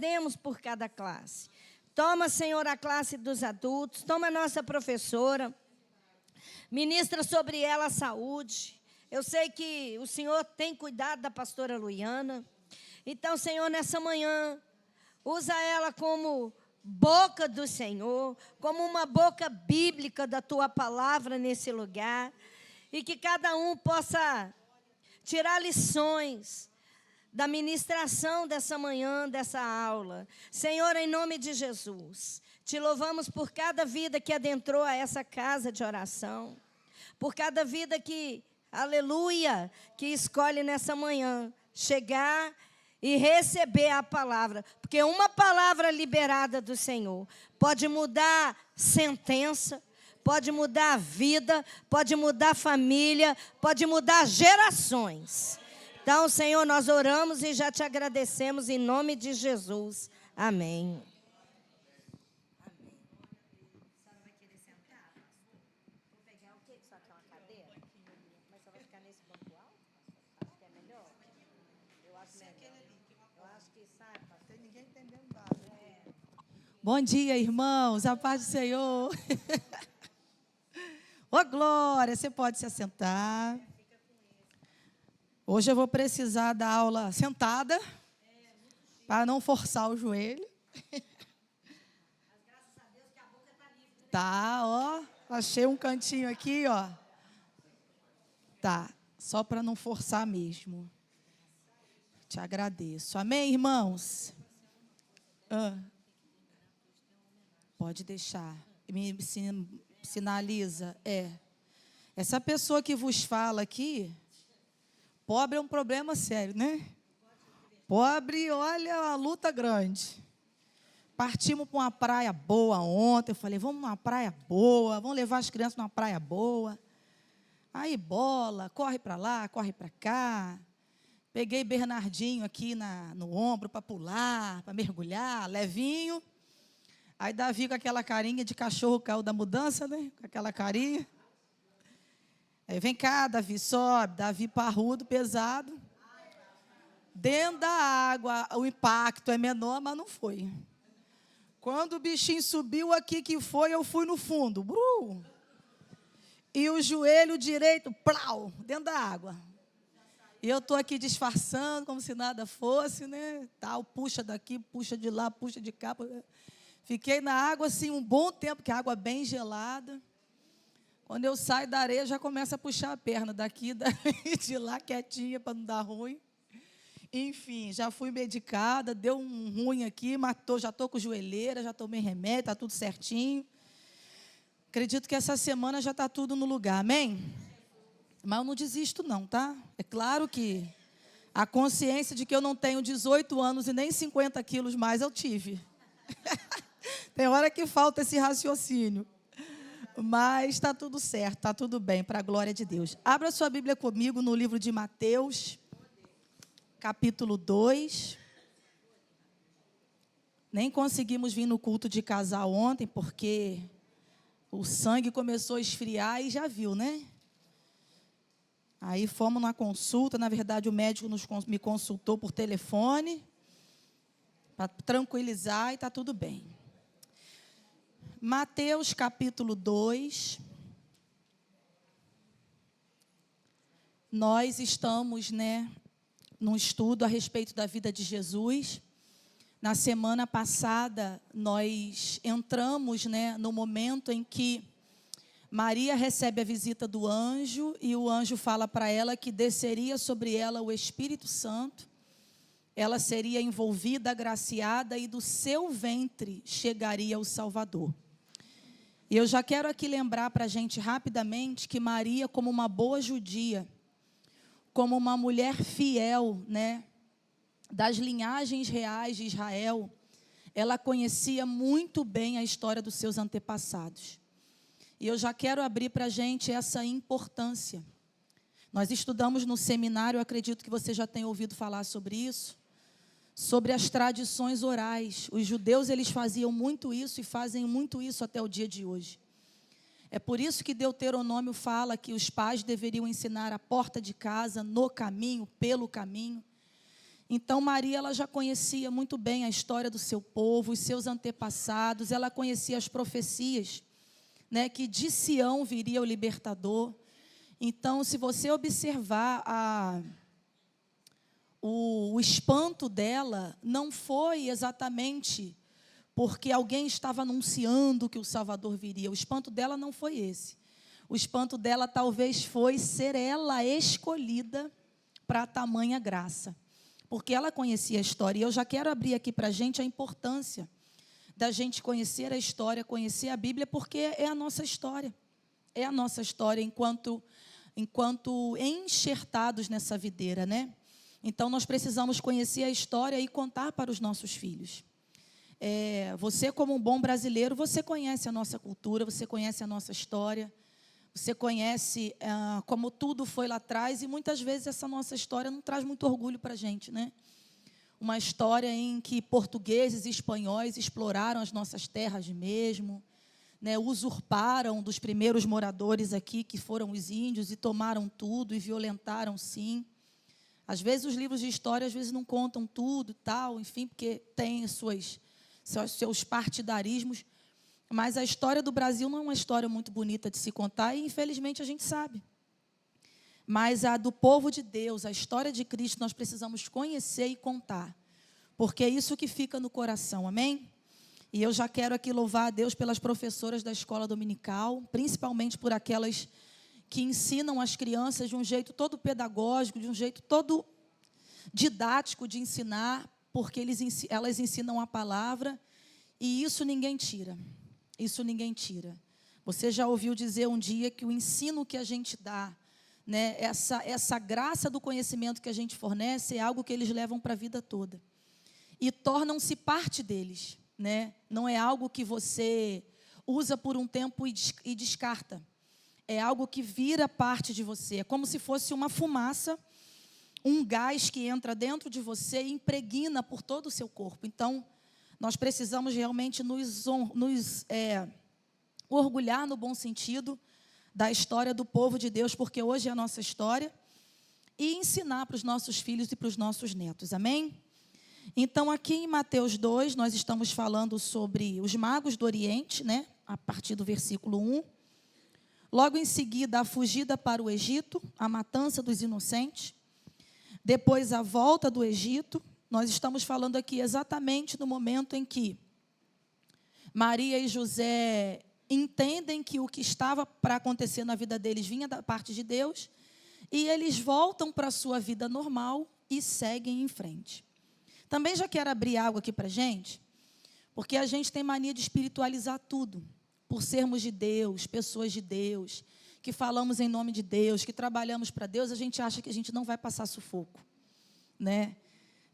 intercedemos por cada classe. Toma, Senhor, a classe dos adultos, toma a nossa professora, ministra sobre ela a saúde. Eu sei que o Senhor tem cuidado da pastora Luiana. Então, Senhor, nessa manhã, usa ela como boca do Senhor, como uma boca bíblica da Tua palavra nesse lugar. E que cada um possa tirar lições da ministração dessa manhã, dessa aula. Senhor, em nome de Jesus, te louvamos por cada vida que adentrou a essa casa de oração, por cada vida que, aleluia, que escolhe nessa manhã chegar e receber a palavra, porque uma palavra liberada do Senhor pode mudar sentença, pode mudar a vida, pode mudar a família, pode mudar gerações. Então, Senhor, nós oramos e já te agradecemos em nome de Jesus. Amém. Bom dia, irmãos, a paz do Senhor. Ô, glória, você pode se assentar. Hoje eu vou precisar da aula sentada, para não forçar o joelho. Tá, ó, achei um cantinho aqui, ó. Tá, só para não forçar mesmo. Te agradeço. Amém, irmãos? Pode deixar. Me sinaliza. Essa pessoa que vos fala aqui, pobre é um problema sério, né? Pobre, olha, a luta grande. Partimos para uma praia boa ontem. Eu falei, vamos numa praia boa, vamos levar as crianças numa praia boa. Aí bola, corre para lá, corre para cá. Peguei Bernardinho aqui no ombro para pular, para mergulhar, levinho. Aí Davi com aquela carinha de cachorro caiu da mudança, né? Com aquela carinha. Aí vem cá, Davi, sobe. Davi parrudo, pesado. Dentro da água, o impacto é menor, mas não foi. Quando o bichinho subiu aqui, que foi, eu fui no fundo. E o joelho direito, plau, dentro da água. E eu estou aqui disfarçando, como se nada fosse, né? Tal, puxa daqui, puxa de lá, puxa de cá. Fiquei na água, assim, um bom tempo, porque a água é bem gelada. Quando eu saio da areia, já começa a puxar a perna daqui, de lá, quietinha, para não dar ruim. Enfim, já fui medicada, deu um ruim aqui, matou, já estou com joelheira, já tomei remédio, está tudo certinho. Acredito que essa semana já está tudo no lugar, amém? Mas eu não desisto não, tá? É claro que a consciência de que eu não tenho 18 anos e nem 50 quilos mais eu tive. Tem hora que falta esse raciocínio. Mas está tudo certo, está tudo bem, para a glória de Deus. Abra sua Bíblia comigo no livro de Mateus, capítulo 2. Nem conseguimos vir no culto de casal ontem, porque o sangue começou a esfriar e já viu, né? Aí fomos na consulta, na verdade o médico me consultou por telefone, para tranquilizar e está tudo bem. Mateus capítulo 2. Nós estamos, num estudo a respeito da vida de Jesus. Na semana passada, nós entramos, no momento em que Maria recebe a visita do anjo e o anjo fala para ela que desceria sobre ela o Espírito Santo. Ela seria envolvida, agraciada e do seu ventre chegaria o Salvador. E eu já quero aqui lembrar para a gente rapidamente que Maria, como uma boa judia, como uma mulher fiel, das linhagens reais de Israel, ela conhecia muito bem a história dos seus antepassados. E eu já quero abrir para a gente essa importância. Nós estudamos no seminário, eu acredito que você já tenha ouvido falar sobre isso, sobre as tradições orais. Os judeus, eles faziam muito isso e fazem muito isso até o dia de hoje. É por isso que Deuteronômio fala que os pais deveriam ensinar a porta de casa, no caminho, pelo caminho. Então, Maria, ela já conhecia muito bem a história do seu povo, os seus antepassados, ela conhecia as profecias, né, que de Sião viria o libertador. Então, se você observar o espanto dela, não foi exatamente porque alguém estava anunciando que o Salvador viria. O espanto dela não foi esse. O espanto dela talvez foi ser ela escolhida para tamanha graça. Porque ela conhecia a história. E eu já quero abrir aqui para a gente a importância da gente conhecer a história, conhecer a Bíblia, porque é a nossa história. É a nossa história enquanto enxertados nessa videira, né? Então, nós precisamos conhecer a história e contar para os nossos filhos. Você, como um bom brasileiro, você conhece a nossa cultura, você conhece a nossa história, você conhece como tudo foi lá atrás, e muitas vezes essa nossa história não traz muito orgulho para a gente, né? Uma história em que portugueses e espanhóis exploraram as nossas terras mesmo, né? Usurparam dos primeiros moradores aqui, que foram os índios, e tomaram tudo e violentaram, sim. Às vezes os livros de história, às vezes não contam tudo e tal, enfim, porque tem seus partidarismos, mas a história do Brasil não é uma história muito bonita de se contar, e infelizmente a gente sabe. Mas a do povo de Deus, a história de Cristo, nós precisamos conhecer e contar, porque é isso que fica no coração, amém? E eu já quero aqui louvar a Deus pelas professoras da escola dominical, principalmente por aquelas que ensinam as crianças de um jeito todo pedagógico, de um jeito todo didático de ensinar, porque elas ensinam a palavra, e isso ninguém tira. Isso ninguém tira. Você já ouviu dizer um dia que o ensino que a gente dá, né, essa graça do conhecimento que a gente fornece, é algo que eles levam para a vida toda. E tornam-se parte deles, né? Não é algo que você usa por um tempo e descarta. É algo que vira parte de você. É como se fosse uma fumaça, um gás que entra dentro de você e impregna por todo o seu corpo. Então, nós precisamos realmente nos orgulhar, no bom sentido, da história do povo de Deus, porque hoje é a nossa história, e ensinar para os nossos filhos e para os nossos netos. Amém? Então, aqui em Mateus 2, nós estamos falando sobre os magos do Oriente, né? A partir do versículo 1. Logo em seguida, a fugida para o Egito, a matança dos inocentes. Depois, a volta do Egito. Nós estamos falando aqui exatamente no momento em que Maria e José entendem que o que estava para acontecer na vida deles vinha da parte de Deus, e eles voltam para a sua vida normal e seguem em frente. Também já quero abrir algo aqui para a gente, porque a gente tem mania de espiritualizar tudo. Por sermos de Deus, pessoas de Deus, que falamos em nome de Deus, que trabalhamos para Deus, a gente acha que a gente não vai passar sufoco, né?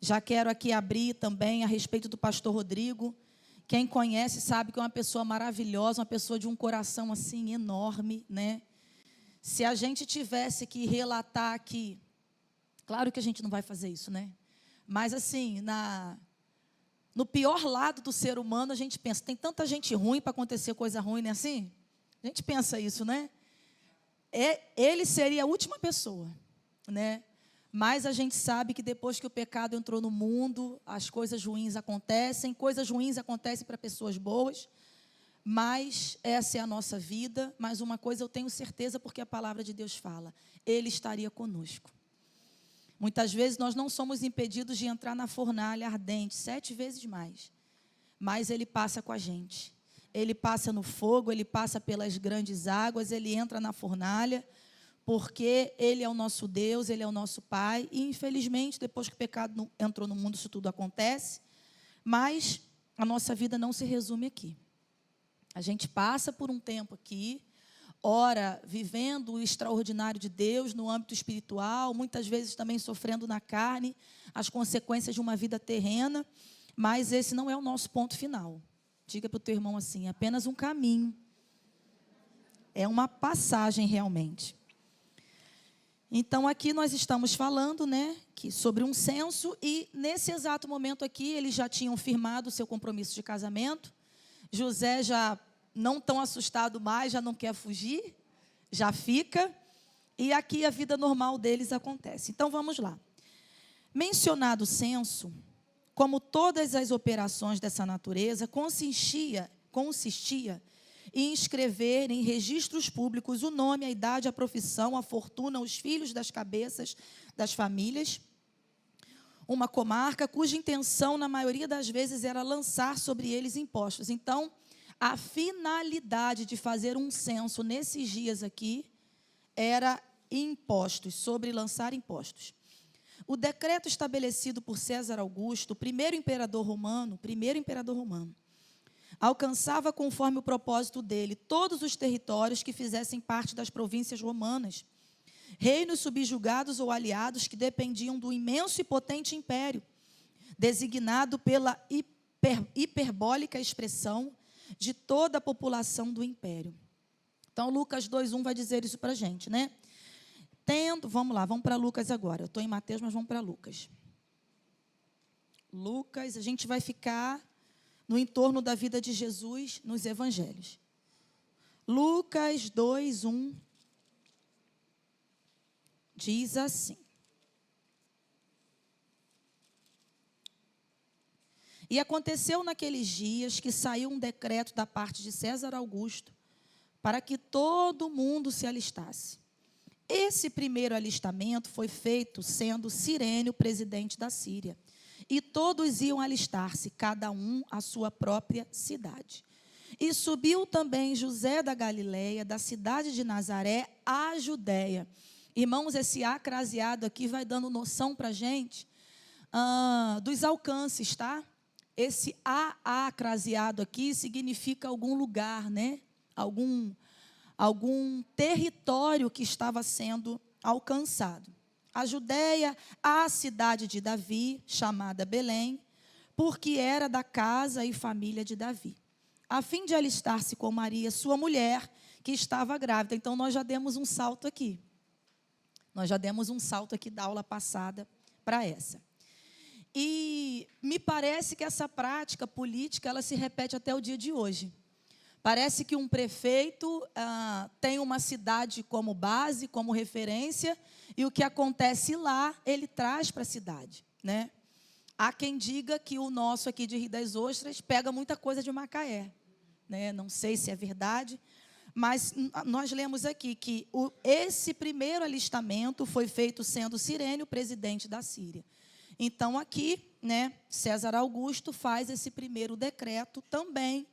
Já quero aqui abrir também a respeito do pastor Rodrigo. Quem conhece sabe que é uma pessoa maravilhosa, uma pessoa de um coração assim enorme, né? Se a gente tivesse que relatar aqui, claro que a gente não vai fazer isso, né? Mas assim, no pior lado do ser humano, a gente pensa, tem tanta gente ruim para acontecer coisa ruim, não é assim? A gente pensa isso, né? Ele seria a última pessoa, né? Mas a gente sabe que depois que o pecado entrou no mundo, as coisas ruins acontecem para pessoas boas, mas essa é a nossa vida. Mas uma coisa eu tenho certeza, porque a palavra de Deus fala, Ele estaria conosco. Muitas vezes nós não somos impedidos de entrar na fornalha ardente, 7 vezes mais, mas Ele passa com a gente. Ele passa no fogo, Ele passa pelas grandes águas, Ele entra na fornalha, porque Ele é o nosso Deus, Ele é o nosso Pai. E infelizmente, depois que o pecado entrou no mundo, isso tudo acontece, mas a nossa vida não se resume aqui. A gente passa por um tempo aqui, ora vivendo o extraordinário de Deus no âmbito espiritual, muitas vezes também sofrendo na carne as consequências de uma vida terrena, mas esse não é o nosso ponto final. Diga para o teu irmão assim, é apenas um caminho, é uma passagem realmente. Então aqui nós estamos falando, né, sobre um censo, e nesse exato momento aqui eles já tinham firmado o seu compromisso de casamento. José já não tão assustado mais, já não quer fugir, já fica, e aqui a vida normal deles acontece. Então vamos lá. Mencionado censo, como todas as operações dessa natureza, consistia em inscrever em registros públicos o nome, a idade, a profissão, a fortuna, os filhos das cabeças das famílias, uma comarca cuja intenção, na maioria das vezes, era lançar sobre eles impostos. Então, a finalidade de fazer um censo nesses dias aqui era impostos, sobre lançar impostos. O decreto estabelecido por César Augusto, primeiro imperador romano, alcançava, conforme o propósito dele, todos os territórios que fizessem parte das províncias romanas, reinos subjugados ou aliados que dependiam do imenso e potente império, designado pela hiperbólica expressão de toda a população do império. Então, Lucas 2:1 vai dizer isso para a gente, né? Vamos lá, vamos para Lucas agora. Eu estou em Mateus, mas vamos para Lucas. Lucas, a gente vai ficar no entorno da vida de Jesus nos evangelhos. Lucas 2:1 diz assim: E aconteceu naqueles dias que saiu um decreto da parte de César Augusto para que todo mundo se alistasse. Esse primeiro alistamento foi feito sendo Cirênio presidente da Síria. E todos iam alistar-se, cada um à sua própria cidade. E subiu também José da Galileia, da cidade de Nazaré, à Judéia. Irmãos, esse acraseado aqui vai dando noção para a gente dos alcances, tá? Esse acraseado aqui significa algum lugar, né? Algum território que estava sendo alcançado. A Judéia, a cidade de Davi, chamada Belém, porque era da casa e família de Davi, a fim de alistar-se com Maria, sua mulher, que estava grávida. Então, nós já demos um salto aqui. Da aula passada para essa. E me parece que essa prática política, ela se repete até o dia de hoje. Parece que um prefeito tem uma cidade como base, como referência, e o que acontece lá, ele traz para a cidade, né? Há quem diga que o nosso aqui de Rio das Ostras pega muita coisa de Macaé, né? Não sei se é verdade, mas nós lemos aqui que esse primeiro alistamento foi feito sendo Cirênio presidente da Síria. Então, aqui, né, César Augusto faz esse primeiro decreto também,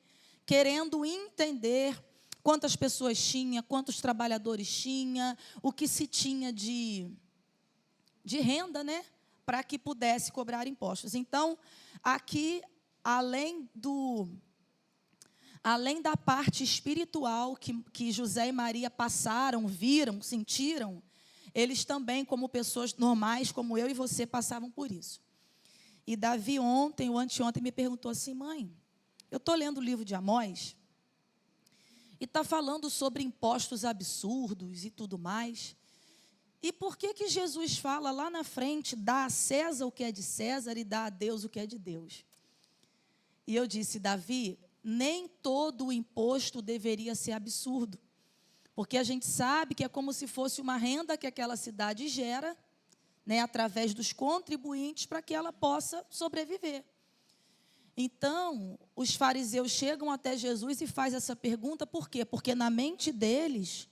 querendo entender quantas pessoas tinha, quantos trabalhadores tinha, o que se tinha de renda, né, para que pudesse cobrar impostos. Então, aqui, além da parte espiritual que José e Maria passaram, viram, sentiram, eles também, como pessoas normais, como eu e você, passavam por isso. E Davi ontem ou anteontem me perguntou assim: mãe, eu estou lendo o livro de Amós e está falando sobre impostos absurdos e tudo mais. E por que Jesus fala lá na frente, dá a César o que é de César e dá a Deus o que é de Deus? E eu disse: Davi, nem todo o imposto deveria ser absurdo, porque a gente sabe que é como se fosse uma renda que aquela cidade gera, né, através dos contribuintes, para que ela possa sobreviver. Então, os fariseus chegam até Jesus e fazem essa pergunta, por quê? Porque na mente deles,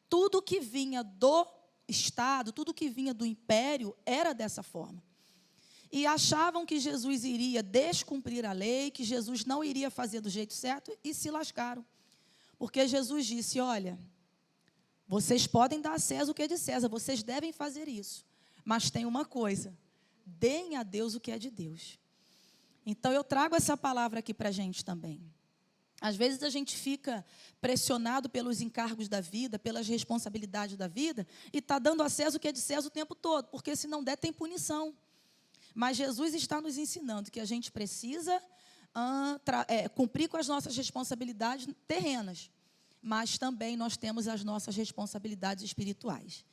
tudo que vinha do Estado, tudo que vinha do império, era dessa forma. E achavam que Jesus iria descumprir a lei, que Jesus não iria fazer do jeito certo, e se lascaram. Porque Jesus disse: olha, vocês podem dar a César o que é de César, vocês devem fazer isso. Mas tem uma coisa: deem a Deus o que é de Deus. Então, eu trago essa palavra aqui para a gente também. Às vezes, a gente fica pressionado pelos encargos da vida, pelas responsabilidades da vida, e está dando a César o que é de César o tempo todo, porque se não der, tem punição. Mas Jesus está nos ensinando que a gente precisa cumprir com as nossas responsabilidades terrenas, mas também nós temos as nossas responsabilidades espirituais.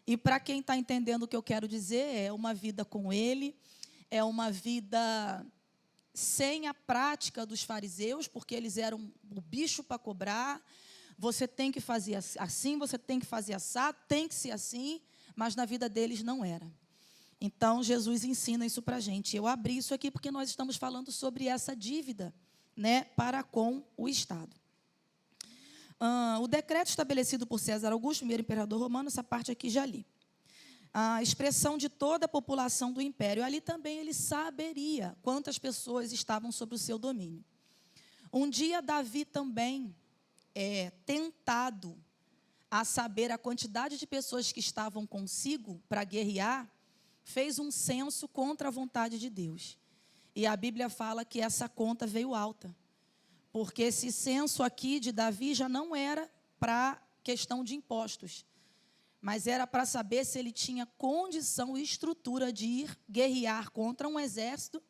E para quem está entendendo o que eu quero dizer, é uma vida com Ele, é uma vida sem a prática dos fariseus, porque eles eram o bicho para cobrar. Você tem que fazer assim, você tem que fazer assado, tem que ser assim, mas na vida deles não era. Então, Jesus ensina isso para a gente. Eu abri isso aqui porque nós estamos falando sobre essa dívida, né, para com o Estado. O decreto estabelecido por César Augusto, primeiro imperador romano, essa parte aqui já li. A expressão de toda a população do império. Ali também ele saberia quantas pessoas estavam sob o seu domínio. Um dia, Davi também, tentado a saber a quantidade de pessoas que estavam consigo para guerrear, fez um censo contra a vontade de Deus. E a Bíblia fala que essa conta veio alta. Porque esse censo aqui de Davi já não era para questão de impostos, mas era para saber se ele tinha condição e estrutura de ir guerrear contra um exército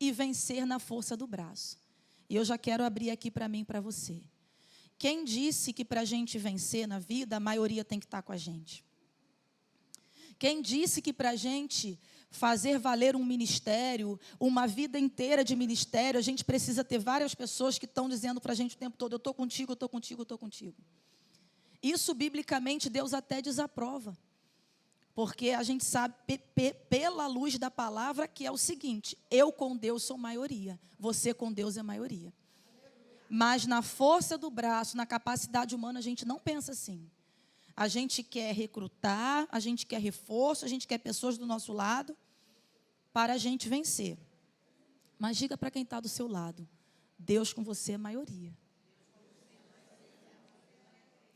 e vencer na força do braço. E eu já quero abrir aqui para mim e para você. Quem disse que para a gente vencer na vida, a maioria tem que estar com a gente? Quem disse que para a gente fazer valer um ministério, uma vida inteira de ministério, a gente precisa ter várias pessoas que estão dizendo para a gente o tempo todo: eu estou contigo, eu estou contigo, eu estou contigo. Isso, biblicamente, Deus até desaprova. Porque a gente sabe, pela luz da palavra, que é o seguinte: eu com Deus sou maioria, você com Deus é maioria. Mas na força do braço, na capacidade humana, a gente não pensa assim. A gente quer recrutar, a gente quer reforço, a gente quer pessoas do nosso lado para a gente vencer. Mas diga para quem está do seu lado: Deus com você é maioria.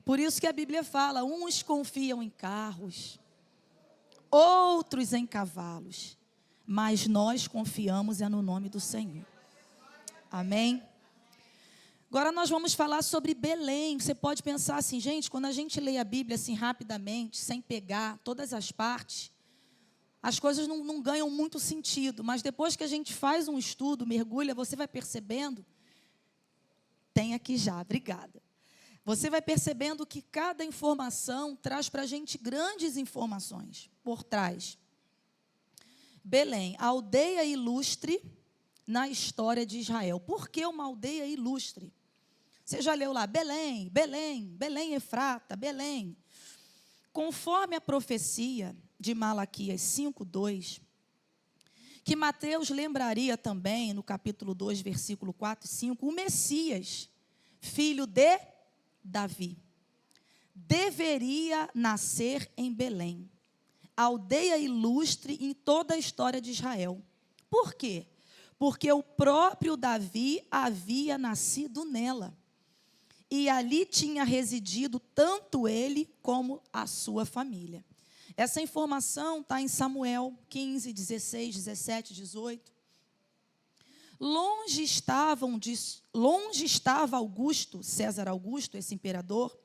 Por isso que a Bíblia fala: uns confiam em carros, outros em cavalos, mas nós confiamos no nome do Senhor. Amém? Agora nós vamos falar sobre Belém. Você pode pensar assim, gente, quando a gente lê a Bíblia assim rapidamente, sem pegar todas as partes, as coisas não ganham muito sentido. Mas depois que a gente faz um estudo, mergulha, você vai percebendo. Tem aqui já, obrigada. Você vai percebendo que cada informação traz para a gente grandes informações por trás. Belém, aldeia ilustre na história de Israel. Por que uma aldeia ilustre? Você já leu lá, Belém, Belém, Belém Efrata, Belém. Conforme a profecia de Malaquias 5:2, que Mateus lembraria também, no capítulo 2, versículo 4 e 5, o Messias, filho de Davi, deveria nascer em Belém, aldeia ilustre em toda a história de Israel. Por quê? Porque o próprio Davi havia nascido nela. E ali tinha residido tanto ele como a sua família. Essa informação está em Samuel 15, 16, 17, 18. Longe estava Augusto, César Augusto, esse imperador,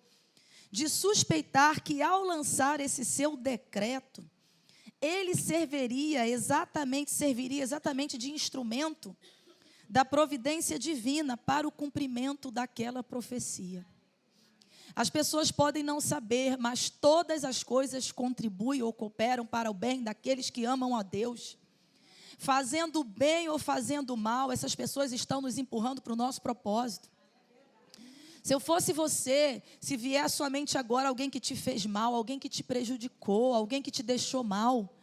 de suspeitar que ao lançar esse seu decreto, ele serviria exatamente de instrumento da providência divina para o cumprimento daquela profecia. As pessoas podem não saber, mas todas as coisas contribuem ou cooperam para o bem daqueles que amam a Deus. Fazendo bem ou fazendo mal, essas pessoas estão nos empurrando para o nosso propósito. Se eu fosse você, se vier à sua mente agora alguém que te fez mal, alguém que te prejudicou, alguém que te deixou mal,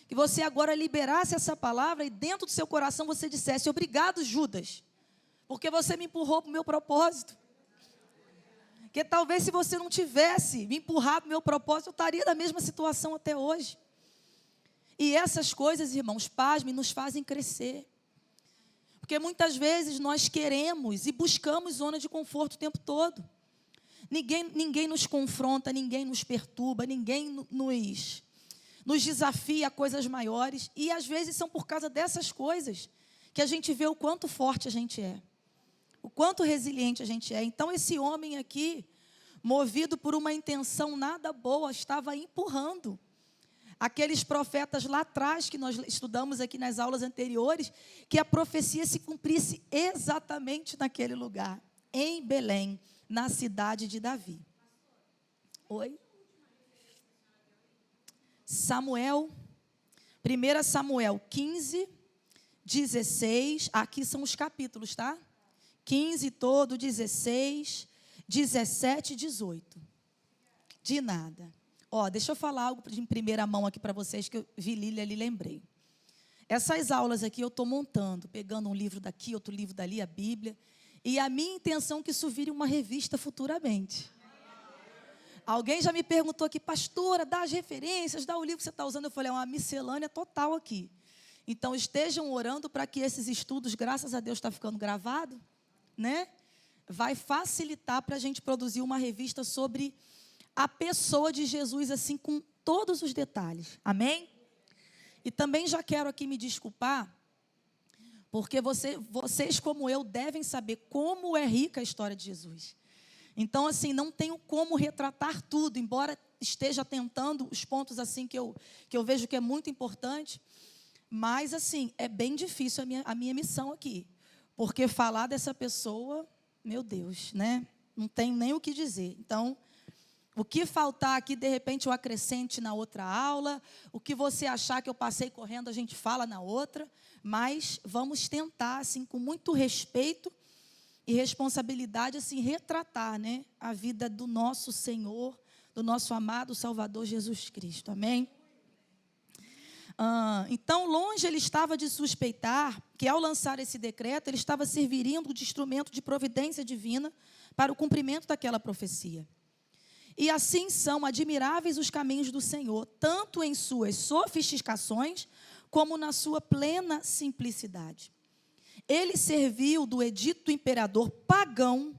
que você agora liberasse essa palavra e dentro do seu coração você dissesse: obrigado, Judas, porque você me empurrou para o meu propósito. Porque talvez se você não tivesse me empurrado para o meu propósito, eu estaria na mesma situação até hoje. E essas coisas, irmãos, pasmem, nos fazem crescer. Porque muitas vezes nós queremos e buscamos zona de conforto o tempo todo. Ninguém nos confronta, ninguém nos perturba, ninguém nos desafia a coisas maiores. E às vezes são por causa dessas coisas que a gente vê o quanto forte a gente é. O quanto resiliente a gente é. Então esse homem aqui, movido por uma intenção nada boa, estava empurrando aqueles profetas lá atrás, que nós estudamos aqui nas aulas anteriores, que a profecia se cumprisse exatamente naquele lugar, em Belém, na cidade de Davi. Oi? Samuel, 1 Samuel 15, 16, aqui são os capítulos, tá? 15 todo, 16, 17 e 18. De nada. Ó, deixa eu falar algo em primeira mão aqui para vocês, que eu vi Lília ali, lembrei. Essas aulas aqui eu estou montando, pegando um livro daqui, outro livro dali, a Bíblia. E a minha intenção é que isso vire uma revista futuramente. Alguém já me perguntou aqui, pastora, dá as referências, dá o livro que você está usando. Eu falei, é uma miscelânea total aqui. Então, estejam orando para que esses estudos, graças a Deus, está ficando gravado, né? Vai facilitar para a gente produzir uma revista sobre a pessoa de Jesus, assim, com todos os detalhes. Amém? E também já quero aqui me desculpar, porque vocês, como eu, devem saber como é rica a história de Jesus. Então, assim, não tenho como retratar tudo, embora esteja tentando os pontos, assim, que eu vejo que é muito importante. Mas, assim, é bem difícil a minha missão aqui. Porque falar dessa pessoa, meu Deus, né? Não tenho nem o que dizer. Então, o que faltar aqui, de repente, eu acrescente na outra aula. O que você achar que eu passei correndo, a gente fala na outra. Mas vamos tentar, assim, com muito respeito e responsabilidade, assim, retratar, né, a vida do nosso Senhor, do nosso amado Salvador Jesus Cristo. Amém? Então, longe ele estava de suspeitar que, ao lançar esse decreto, ele estava servindo de instrumento de providência divina para o cumprimento daquela profecia. E assim são admiráveis os caminhos do Senhor, tanto em suas sofisticações, como na sua plena simplicidade. Ele serviu do edito do imperador pagão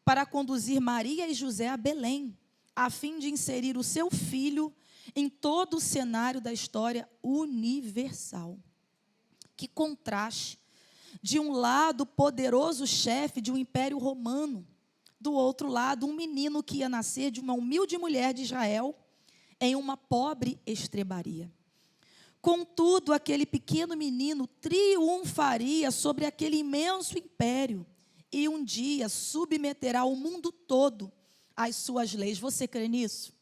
para conduzir Maria e José a Belém, a fim de inserir o seu filho em todo o cenário da história universal. Que contraste! De um lado, o poderoso chefe de um império romano. Do outro lado, um menino que ia nascer de uma humilde mulher de Israel em uma pobre estrebaria. Contudo, aquele pequeno menino triunfaria sobre aquele imenso império e um dia submeterá o mundo todo às suas leis. Você crê nisso?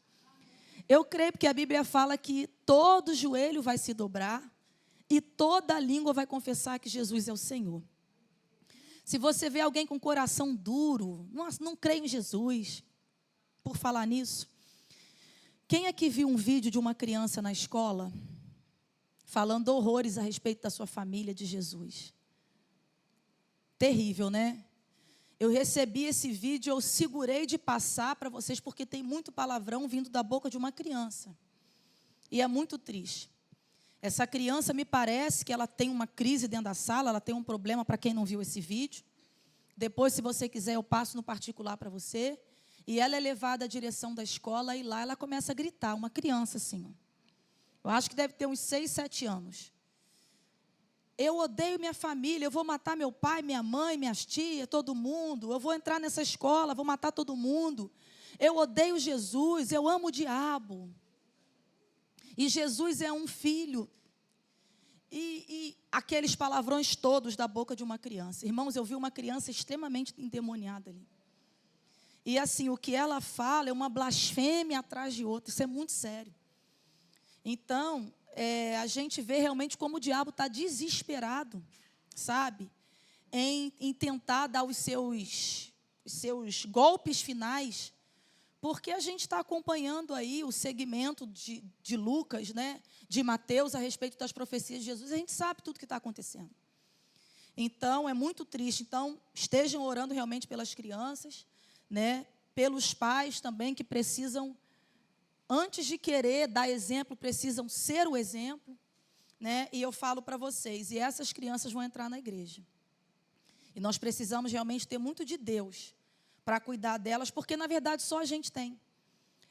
Eu creio porque a Bíblia fala que todo joelho vai se dobrar e toda língua vai confessar que Jesus é o Senhor. Se você vê alguém com coração duro, não crê em Jesus, por falar nisso, quem aqui viu um vídeo de uma criança na escola falando horrores a respeito da sua família, de Jesus? Terrível, né? Eu recebi esse vídeo, eu segurei de passar para vocês, porque tem muito palavrão vindo da boca de uma criança. E é muito triste. Essa criança, me parece que ela tem uma crise dentro da sala, ela tem um problema, para quem não viu esse vídeo. Depois, se você quiser, eu passo no particular para você. E ela é levada à direção da escola e lá ela começa a gritar, uma criança assim, ó. Eu acho que deve ter uns 6, 7 anos. Eu odeio minha família, eu vou matar meu pai, minha mãe, minhas tias, todo mundo. Eu vou entrar nessa escola, vou matar todo mundo. Eu odeio Jesus, eu amo o diabo. E Jesus é um filho. E aqueles palavrões todos da boca de uma criança. Irmãos, eu vi uma criança extremamente endemoniada ali. E assim, o que ela fala é uma blasfêmia atrás de outra. Isso é muito sério. Então, a gente vê realmente como o diabo está desesperado, sabe? Em tentar dar os seus golpes finais, porque a gente está acompanhando aí o segmento de Lucas, né? De Mateus, a respeito das profecias de Jesus. A gente sabe tudo o que está acontecendo. Então, é muito triste. Então, estejam orando realmente pelas crianças, né? Pelos pais também que precisam, antes de querer dar exemplo, precisam ser o exemplo, né? E eu falo para vocês, e essas crianças vão entrar na igreja. E nós precisamos realmente ter muito de Deus para cuidar delas, porque, na verdade, só a gente tem.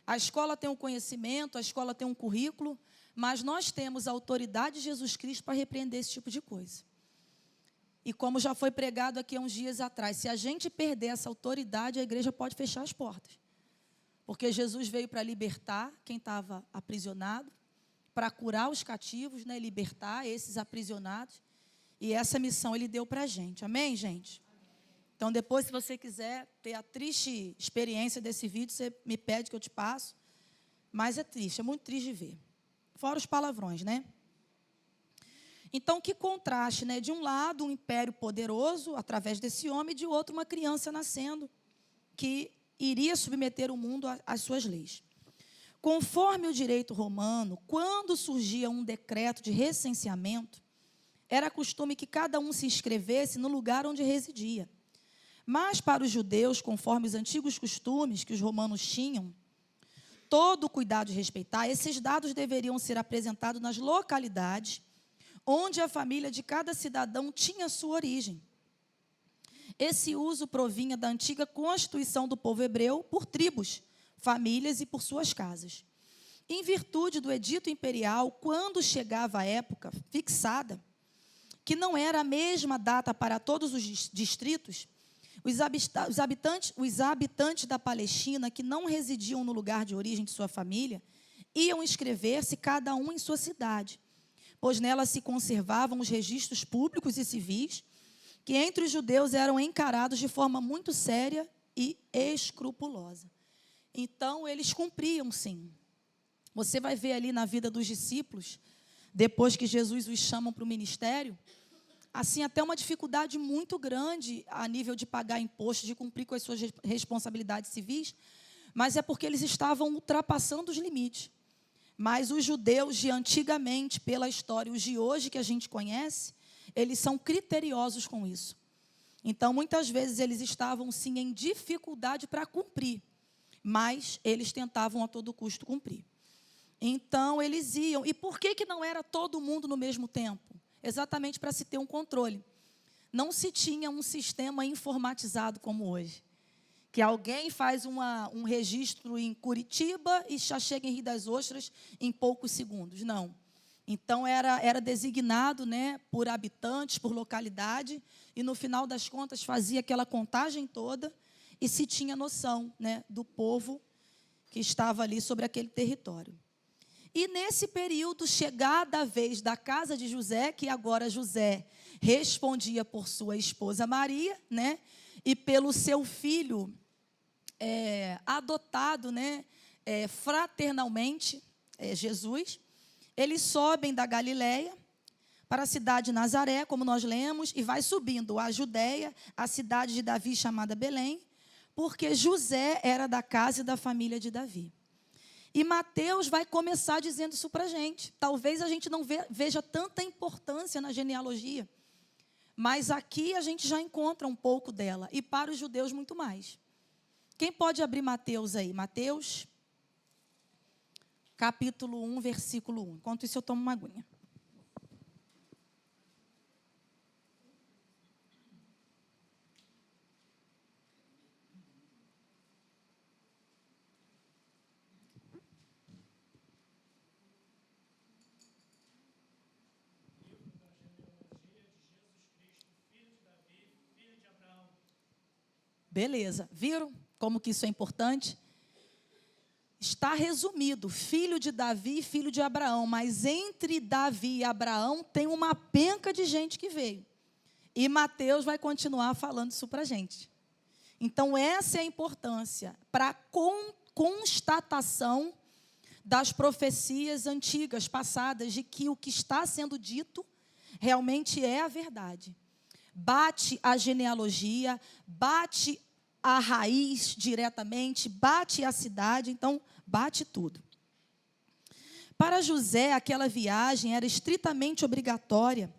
A escola tem um conhecimento, a escola tem um currículo, mas nós temos a autoridade de Jesus Cristo para repreender esse tipo de coisa. E como já foi pregado aqui há uns dias atrás, se a gente perder essa autoridade, a igreja pode fechar as portas. Porque Jesus veio para libertar quem estava aprisionado, para curar os cativos, né, libertar esses aprisionados. E essa missão Ele deu para a gente. Amém, gente? Então, depois, se você quiser ter a triste experiência desse vídeo, você me pede que eu te passo. Mas é triste, é muito triste de ver. Fora os palavrões, né? Então, que contraste, né? De um lado, um império poderoso, através desse homem, e de outro, uma criança nascendo, que iria submeter o mundo às suas leis. Conforme o direito romano, quando surgia um decreto de recenseamento, era costume que cada um se inscrevesse no lugar onde residia. Mas para os judeus, conforme os antigos costumes que os romanos tinham, todo o cuidado de respeitar, esses dados deveriam ser apresentados nas localidades onde a família de cada cidadão tinha sua origem. Esse uso provinha da antiga constituição do povo hebreu por tribos, famílias e por suas casas. Em virtude do edito imperial, quando chegava a época fixada, que não era a mesma data para todos os distritos, os habitantes da Palestina que não residiam no lugar de origem de sua família iam inscrever-se cada um em sua cidade, pois nela se conservavam os registros públicos e civis que entre os judeus eram encarados de forma muito séria e escrupulosa. Então, eles cumpriam, sim. Você vai ver ali na vida dos discípulos, depois que Jesus os chama para o ministério, assim, até uma dificuldade muito grande a nível de pagar imposto, de cumprir com as suas responsabilidades civis, mas é porque eles estavam ultrapassando os limites. Mas os judeus de antigamente, pela história, os de hoje que a gente conhece, eles são criteriosos com isso. Então, muitas vezes, eles estavam, sim, em dificuldade para cumprir, mas eles tentavam a todo custo cumprir. Então, eles iam. E por que não era todo mundo no mesmo tempo? Exatamente para se ter um controle. Não se tinha um sistema informatizado como hoje, que alguém faz um registro em Curitiba e já chega em Rio das Ostras em poucos segundos. Não. Então, era designado, né, por habitantes, por localidade, e, no final das contas, fazia aquela contagem toda e se tinha noção, né, do povo que estava ali sobre aquele território. E, nesse período, chegada a vez da casa de José, que agora José respondia por sua esposa Maria, né, e pelo seu filho adotado, né, fraternalmente, Jesus, eles sobem da Galileia para a cidade de Nazaré, como nós lemos, e vai subindo a Judéia, a cidade de Davi chamada Belém, porque José era da casa e da família de Davi. E Mateus vai começar dizendo isso para a gente. Talvez a gente não veja tanta importância na genealogia, mas aqui a gente já encontra um pouco dela, e para os judeus muito mais. Quem pode abrir Mateus aí? Mateus, capítulo 1, versículo 1. Enquanto isso, eu tomo uma aguinha. Beleza, viram como que isso é importante? Está resumido, filho de Davi e filho de Abraão, mas entre Davi e Abraão tem uma penca de gente que veio. E Mateus vai continuar falando isso para a gente. Então, essa é a importância para a constatação das profecias antigas, passadas, de que o que está sendo dito realmente é a verdade. Bate a genealogia, bate a raiz diretamente, bate a cidade, então bate tudo. Para José, aquela viagem era estritamente obrigatória,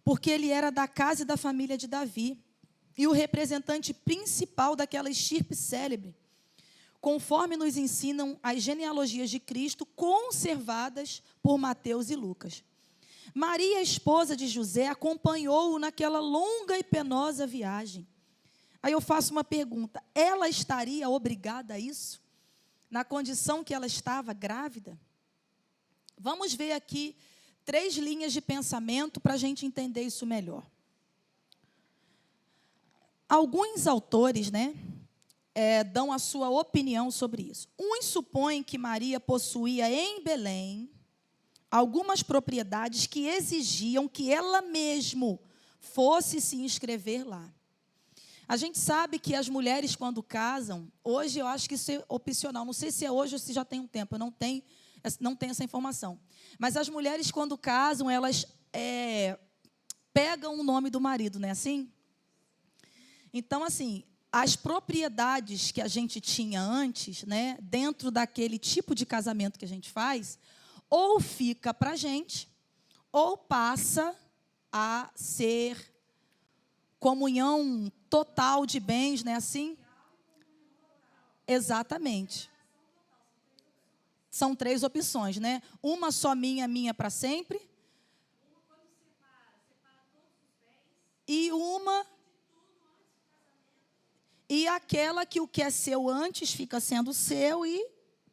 porque ele era da casa e da família de Davi, e o representante principal daquela estirpe célebre, conforme nos ensinam as genealogias de Cristo, conservadas por Mateus e Lucas. Maria, esposa de José, acompanhou-o naquela longa e penosa viagem. Aí eu faço uma pergunta: ela estaria obrigada a isso? Na condição que ela estava grávida? Vamos ver aqui 3 linhas de pensamento para a gente entender isso melhor. Alguns autores, né, dão a sua opinião sobre isso. Uns supõem que Maria possuía em Belém algumas propriedades que exigiam que ela mesma fosse se inscrever lá. A gente sabe que as mulheres, quando casam, hoje eu acho que isso é opcional, não sei se é hoje ou se já tem um tempo, eu não tenho essa informação. Mas as mulheres, quando casam, elas pegam o nome do marido, não é assim? Então, assim, as propriedades que a gente tinha antes, né, dentro daquele tipo de casamento que a gente faz, ou fica para a gente, ou passa a ser comunhão total de bens, né, assim? Exatamente. São 3 opções, né? Uma só minha para sempre. E aquela que o que é seu antes fica sendo seu e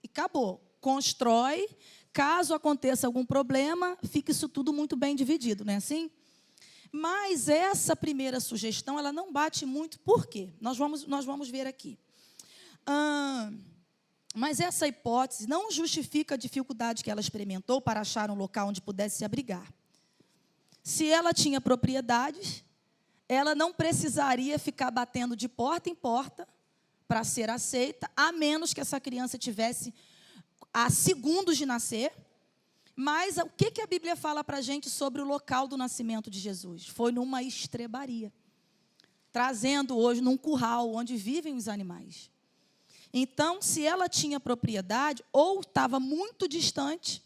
acabou. Constrói, caso aconteça algum problema, fica isso tudo muito bem dividido, não é assim? Mas essa primeira sugestão, ela não bate muito, por quê? Nós vamos ver aqui. Mas essa hipótese não justifica a dificuldade que ela experimentou para achar um local onde pudesse se abrigar. Se ela tinha propriedades, ela não precisaria ficar batendo de porta em porta para ser aceita, a menos que essa criança tivesse a segundos de nascer. Mas o que a Bíblia fala para a gente sobre o local do nascimento de Jesus? Foi numa estrebaria, trazendo hoje num curral onde vivem os animais. Então, se ela tinha propriedade, ou estava muito distante,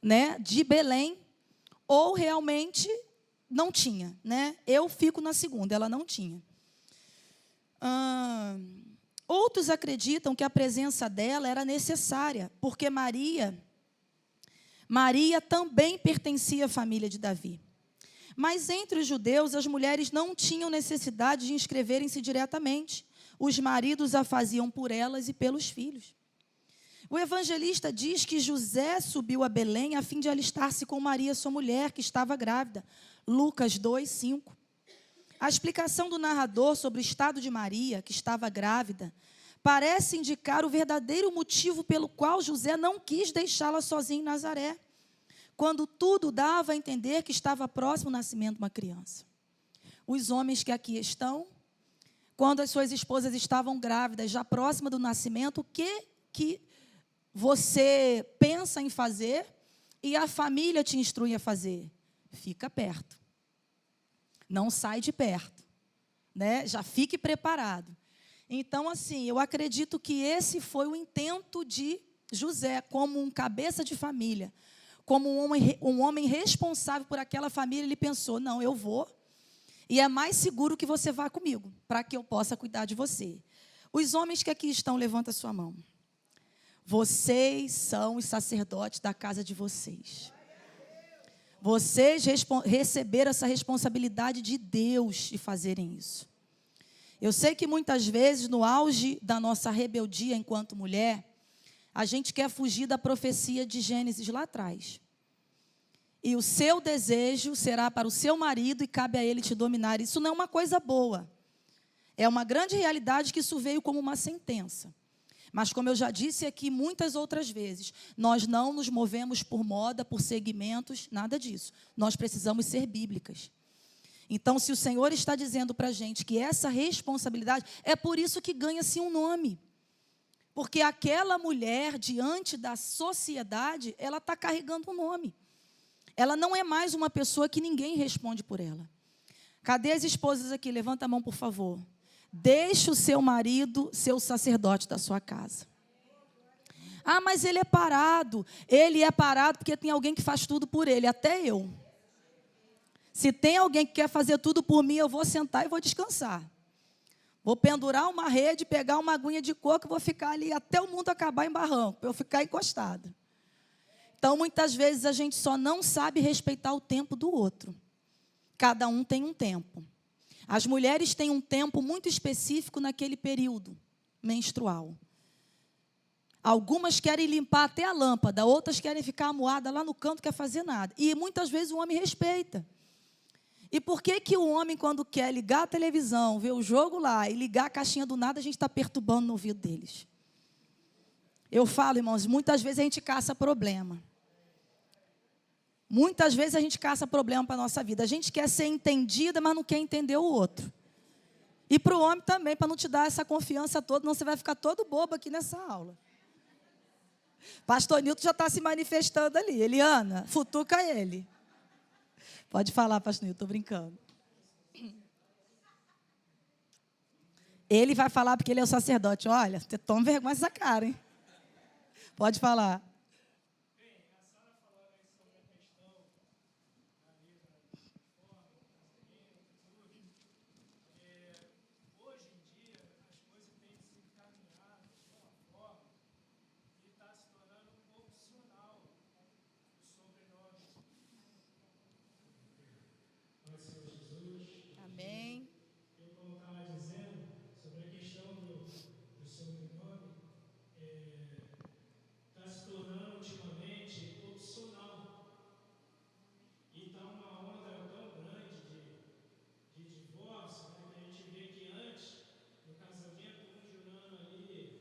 né, de Belém, ou realmente não tinha, né? Eu fico na segunda, ela não tinha. Outros acreditam que a presença dela era necessária, porque Maria também pertencia à família de Davi. Mas entre os judeus, as mulheres não tinham necessidade de inscreverem-se diretamente. Os maridos a faziam por elas e pelos filhos. O evangelista diz que José subiu a Belém a fim de alistar-se com Maria, sua mulher, que estava grávida. Lucas 2:5. A explicação do narrador sobre o estado de Maria, que estava grávida, parece indicar o verdadeiro motivo pelo qual José não quis deixá-la sozinha em Nazaré, quando tudo dava a entender que estava próximo ao nascimento de uma criança. Os homens que aqui estão, quando as suas esposas estavam grávidas, já próxima do nascimento, o que você pensa em fazer e a família te instrui a fazer? Fica perto. Não sai de perto, né? Já fique preparado. Então, assim, eu acredito que esse foi o intento de José, como um cabeça de família, como um homem responsável por aquela família. Ele pensou, não, eu vou, e é mais seguro que você vá comigo, para que eu possa cuidar de você. Os homens que aqui estão, levanta a sua mão. Vocês são os sacerdotes da casa de vocês. Vocês receberam essa responsabilidade de Deus de fazerem isso. Eu sei que muitas vezes, no auge da nossa rebeldia enquanto mulher, a gente quer fugir da profecia de Gênesis lá atrás. E o seu desejo será para o seu marido e cabe a ele te dominar. Isso não é uma coisa boa. É uma grande realidade que isso veio como uma sentença. Mas, como eu já disse aqui muitas outras vezes, nós não nos movemos por moda, por segmentos, nada disso. Nós precisamos ser bíblicas. Então, se o Senhor está dizendo para a gente que essa responsabilidade, é por isso que ganha-se um nome. Porque aquela mulher, diante da sociedade, ela está carregando um nome. Ela não é mais uma pessoa que ninguém responde por ela. Cadê as esposas aqui? Levanta a mão, por favor. Deixe o seu marido ser o sacerdote da sua casa. Ah, mas ele é parado. Ele é parado porque tem alguém que faz tudo por ele, até eu. Se tem alguém que quer fazer tudo por mim, eu vou sentar e vou descansar. Vou pendurar uma rede, pegar uma aguinha de coco e vou ficar ali até o mundo acabar em barranco, para eu ficar encostado. Então, muitas vezes, a gente só não sabe respeitar o tempo do outro. Cada um tem um tempo. As mulheres têm um tempo muito específico naquele período menstrual. Algumas querem limpar até a lâmpada, outras querem ficar amuadas lá no canto, não quer fazer nada. E muitas vezes o homem respeita. E por que o homem, quando quer ligar a televisão, ver o jogo lá e ligar a caixinha do nada, a gente está perturbando no ouvido deles? Eu falo, irmãos, muitas vezes a gente caça problema. Muitas vezes a gente caça problema para a nossa vida. A gente quer ser entendida, mas não quer entender o outro. E para o homem também, para não te dar essa confiança toda, senão você vai ficar todo bobo aqui nessa aula. Pastor Nilton já está se manifestando ali. Eliana, futuca ele. Pode falar, pastor Nilton, estou brincando. Ele vai falar porque ele é o sacerdote. Olha, você toma vergonha dessa cara, hein? Pode falar. Amém. Eu, como estava dizendo, sobre a questão do sobrenome, está se tornando ultimamente opcional. E está uma onda tão grande de divórcio, né, que a gente vê que antes, no casamento, um jurando ali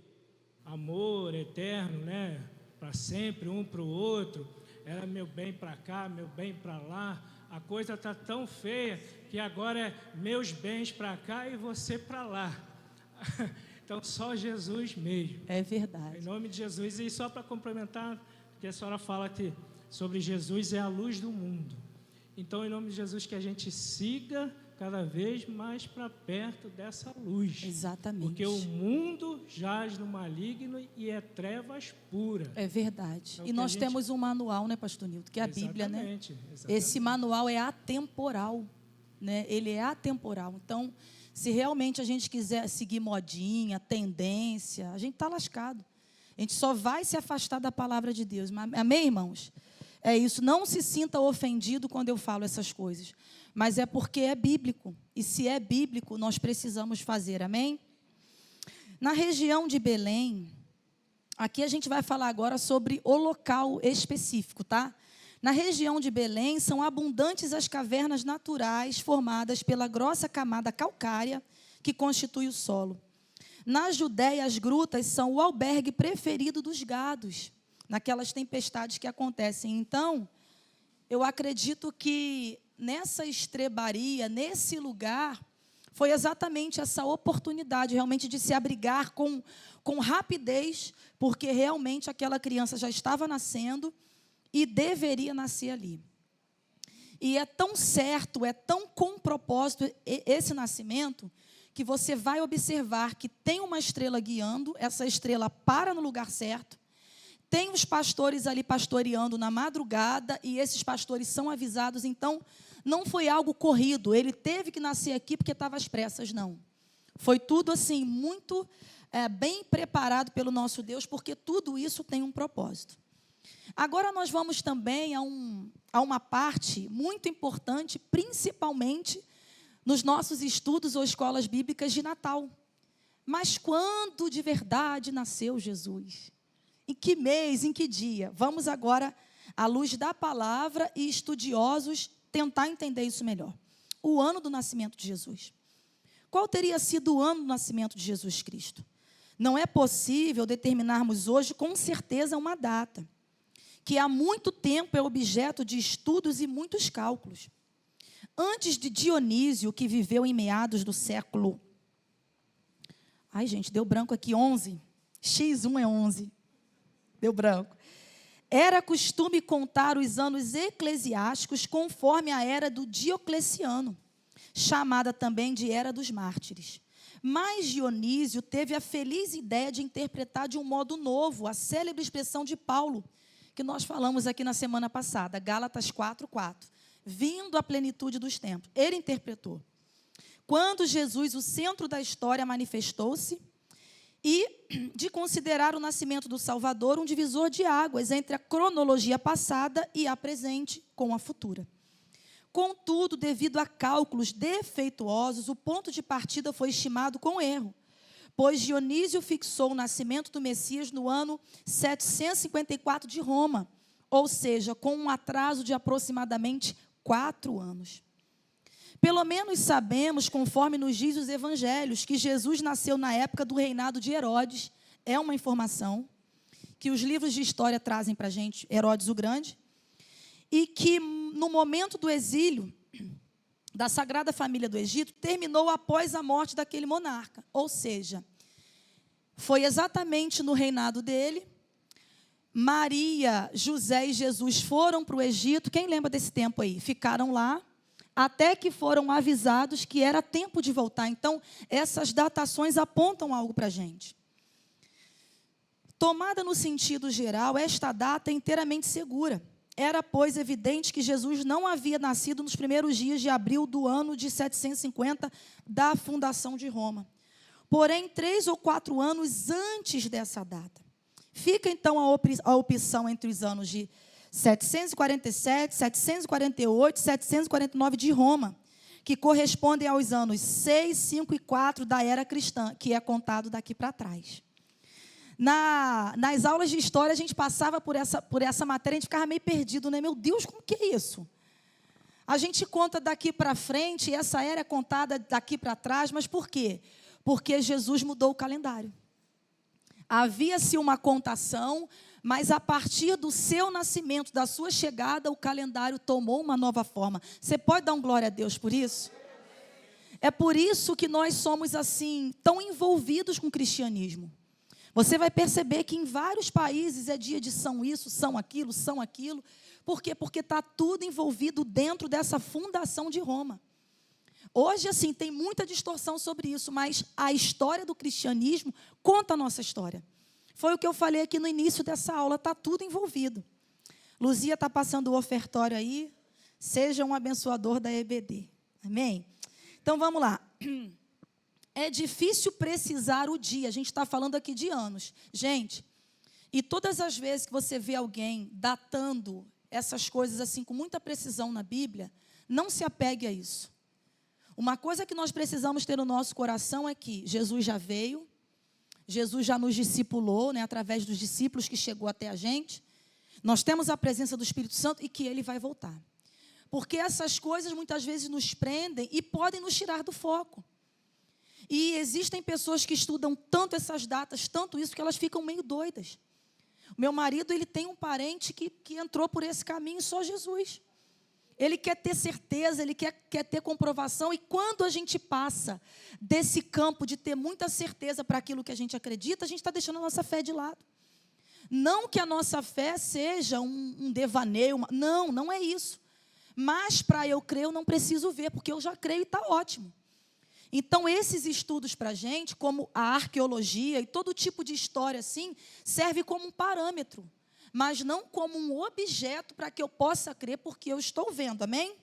amor eterno, né, para sempre, um para o outro, era meu bem para cá, meu bem para lá. A coisa está tão feia que agora é meus bens para cá e você para lá. Então, só Jesus mesmo. É verdade. Em nome de Jesus. E só para complementar, porque a senhora fala que sobre Jesus é a luz do mundo. Então, em nome de Jesus, que a gente siga cada vez mais para perto dessa luz. Exatamente. Porque o mundo jaz no maligno e é trevas puras. É verdade. Então, e nós temos um manual, né, pastor Nilton, que é a Bíblia, né? Exatamente. Esse manual é atemporal, né? Ele é atemporal. Então, se realmente a gente quiser seguir modinha, tendência, a gente está lascado. A gente só vai se afastar da palavra de Deus. Amém, irmãos? É isso. Não se sinta ofendido quando eu falo essas coisas. Mas é porque é bíblico. E se é bíblico, nós precisamos fazer. Amém? Na região de Belém, aqui a gente vai falar agora sobre o local específico, tá? Na região de Belém, são abundantes as cavernas naturais formadas pela grossa camada calcária que constitui o solo. Na Judéia, as grutas são o albergue preferido dos gados, naquelas tempestades que acontecem. Então, eu acredito que nessa estrebaria, nesse lugar, foi exatamente essa oportunidade realmente de se abrigar com rapidez, porque realmente aquela criança já estava nascendo e deveria nascer ali. E é tão certo, é tão com propósito esse nascimento, que você vai observar que tem uma estrela guiando, essa estrela para no lugar certo, tem os pastores ali pastoreando na madrugada, e esses pastores são avisados. Então, não foi algo corrido, ele teve que nascer aqui porque estava às pressas, não. Foi tudo assim, muito bem preparado pelo nosso Deus, porque tudo isso tem um propósito. Agora nós vamos também a uma parte muito importante, principalmente nos nossos estudos ou escolas bíblicas de Natal. Mas quando de verdade nasceu Jesus? Em que mês, em que dia? Vamos agora, à luz da palavra e estudiosos, tentar entender isso melhor. O ano do nascimento de Jesus. Qual teria sido o ano do nascimento de Jesus Cristo? Não é possível determinarmos hoje com certeza uma data, que há muito tempo é objeto de estudos e muitos cálculos. Antes de Dionísio, que viveu em meados do século... Ai, gente, deu branco aqui, 11. X1 é 11. Deu branco. Era costume contar os anos eclesiásticos conforme a era do Diocleciano, chamada também de Era dos Mártires. Mas Dionísio teve a feliz ideia de interpretar de um modo novo a célebre expressão de Paulo, que nós falamos aqui na semana passada, Gálatas 4:4, vindo à plenitude dos tempos. Ele interpretou. Quando Jesus, o centro da história, manifestou-se, e de considerar o nascimento do Salvador um divisor de águas entre a cronologia passada e a presente com a futura. Contudo, devido a cálculos defeituosos, o ponto de partida foi estimado com erro, pois Dionísio fixou o nascimento do Messias no ano 754 de Roma, ou seja, com um atraso de aproximadamente 4 anos. Pelo menos sabemos, conforme nos diz os evangelhos, que Jesus nasceu na época do reinado de Herodes. É uma informação que os livros de história trazem para a gente, Herodes o Grande, e que no momento do exílio da Sagrada Família do Egito, terminou após a morte daquele monarca. Ou seja, foi exatamente no reinado dele. Maria, José e Jesus foram para o Egito. Quem lembra desse tempo aí? Ficaram lá até que foram avisados que era tempo de voltar. Então, essas datações apontam algo para a gente. Tomada no sentido geral, esta data é inteiramente segura. Era, pois, evidente que Jesus não havia nascido nos primeiros dias de abril do ano de 750 da fundação de Roma. Porém, 3 ou 4 anos antes dessa data. Fica, então, a opção entre os anos de 747, 748 e 749 de Roma, que correspondem aos anos 6, 5 e 4 da era cristã, que é contado daqui para trás. Nas aulas de história, a gente passava por essa matéria, a gente ficava meio perdido, né? Meu Deus, como que é isso? A gente conta daqui para frente, e essa era é contada daqui para trás, mas por quê? Porque Jesus mudou o calendário. Havia-se uma contação, mas a partir do seu nascimento, da sua chegada, o calendário tomou uma nova forma. Você pode dar um glória a Deus por isso? É por isso que nós somos assim, tão envolvidos com o cristianismo. Você vai perceber que em vários países é dia de São isso, São aquilo, São aquilo. Por quê? Porque está tudo envolvido dentro dessa fundação de Roma. Hoje, assim, tem muita distorção sobre isso, mas a história do cristianismo conta a nossa história. Foi o que eu falei aqui no início dessa aula, está tudo envolvido. Luzia está passando o ofertório aí, seja um abençoador da EBD. Amém? Então, vamos lá. É difícil precisar o dia, a gente está falando aqui de anos. Gente, e todas as vezes que você vê alguém datando essas coisas assim com muita precisão na Bíblia, não se apegue a isso. Uma coisa que nós precisamos ter no nosso coração é que Jesus já veio, Jesus já nos discipulou, né, através dos discípulos que chegou até a gente. Nós temos a presença do Espírito Santo e que Ele vai voltar. Porque essas coisas muitas vezes nos prendem e podem nos tirar do foco. E existem pessoas que estudam tanto essas datas, tanto isso, que elas ficam meio doidas. O meu marido, ele tem um parente que entrou por esse caminho, só Jesus. Ele quer ter certeza, ele quer ter comprovação. E quando a gente passa desse campo de ter muita certeza para aquilo que a gente acredita, a gente está deixando a nossa fé de lado. Não que a nossa fé seja um devaneio, não é isso. Mas para eu crer, eu não preciso ver, porque eu já creio e está ótimo. Então, esses estudos para a gente, como a arqueologia e todo tipo de história assim, serve como um parâmetro, mas não como um objeto para que eu possa crer, porque eu estou vendo, amém?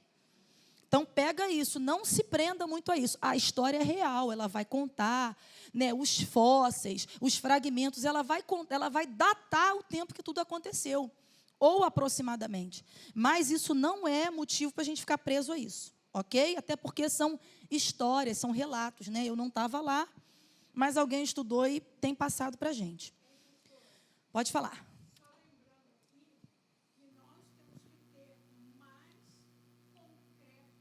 Então, pega isso, não se prenda muito a isso. A história é real, ela vai contar, né, os fósseis, os fragmentos, ela vai datar o tempo que tudo aconteceu, ou aproximadamente. Mas isso não é motivo para a gente ficar preso a isso. Ok? Até porque são histórias, são relatos, né? Eu não estava lá, mas alguém estudou e tem passado para a gente. Pode falar. Só lembrando aqui que nós temos que ter mais concreta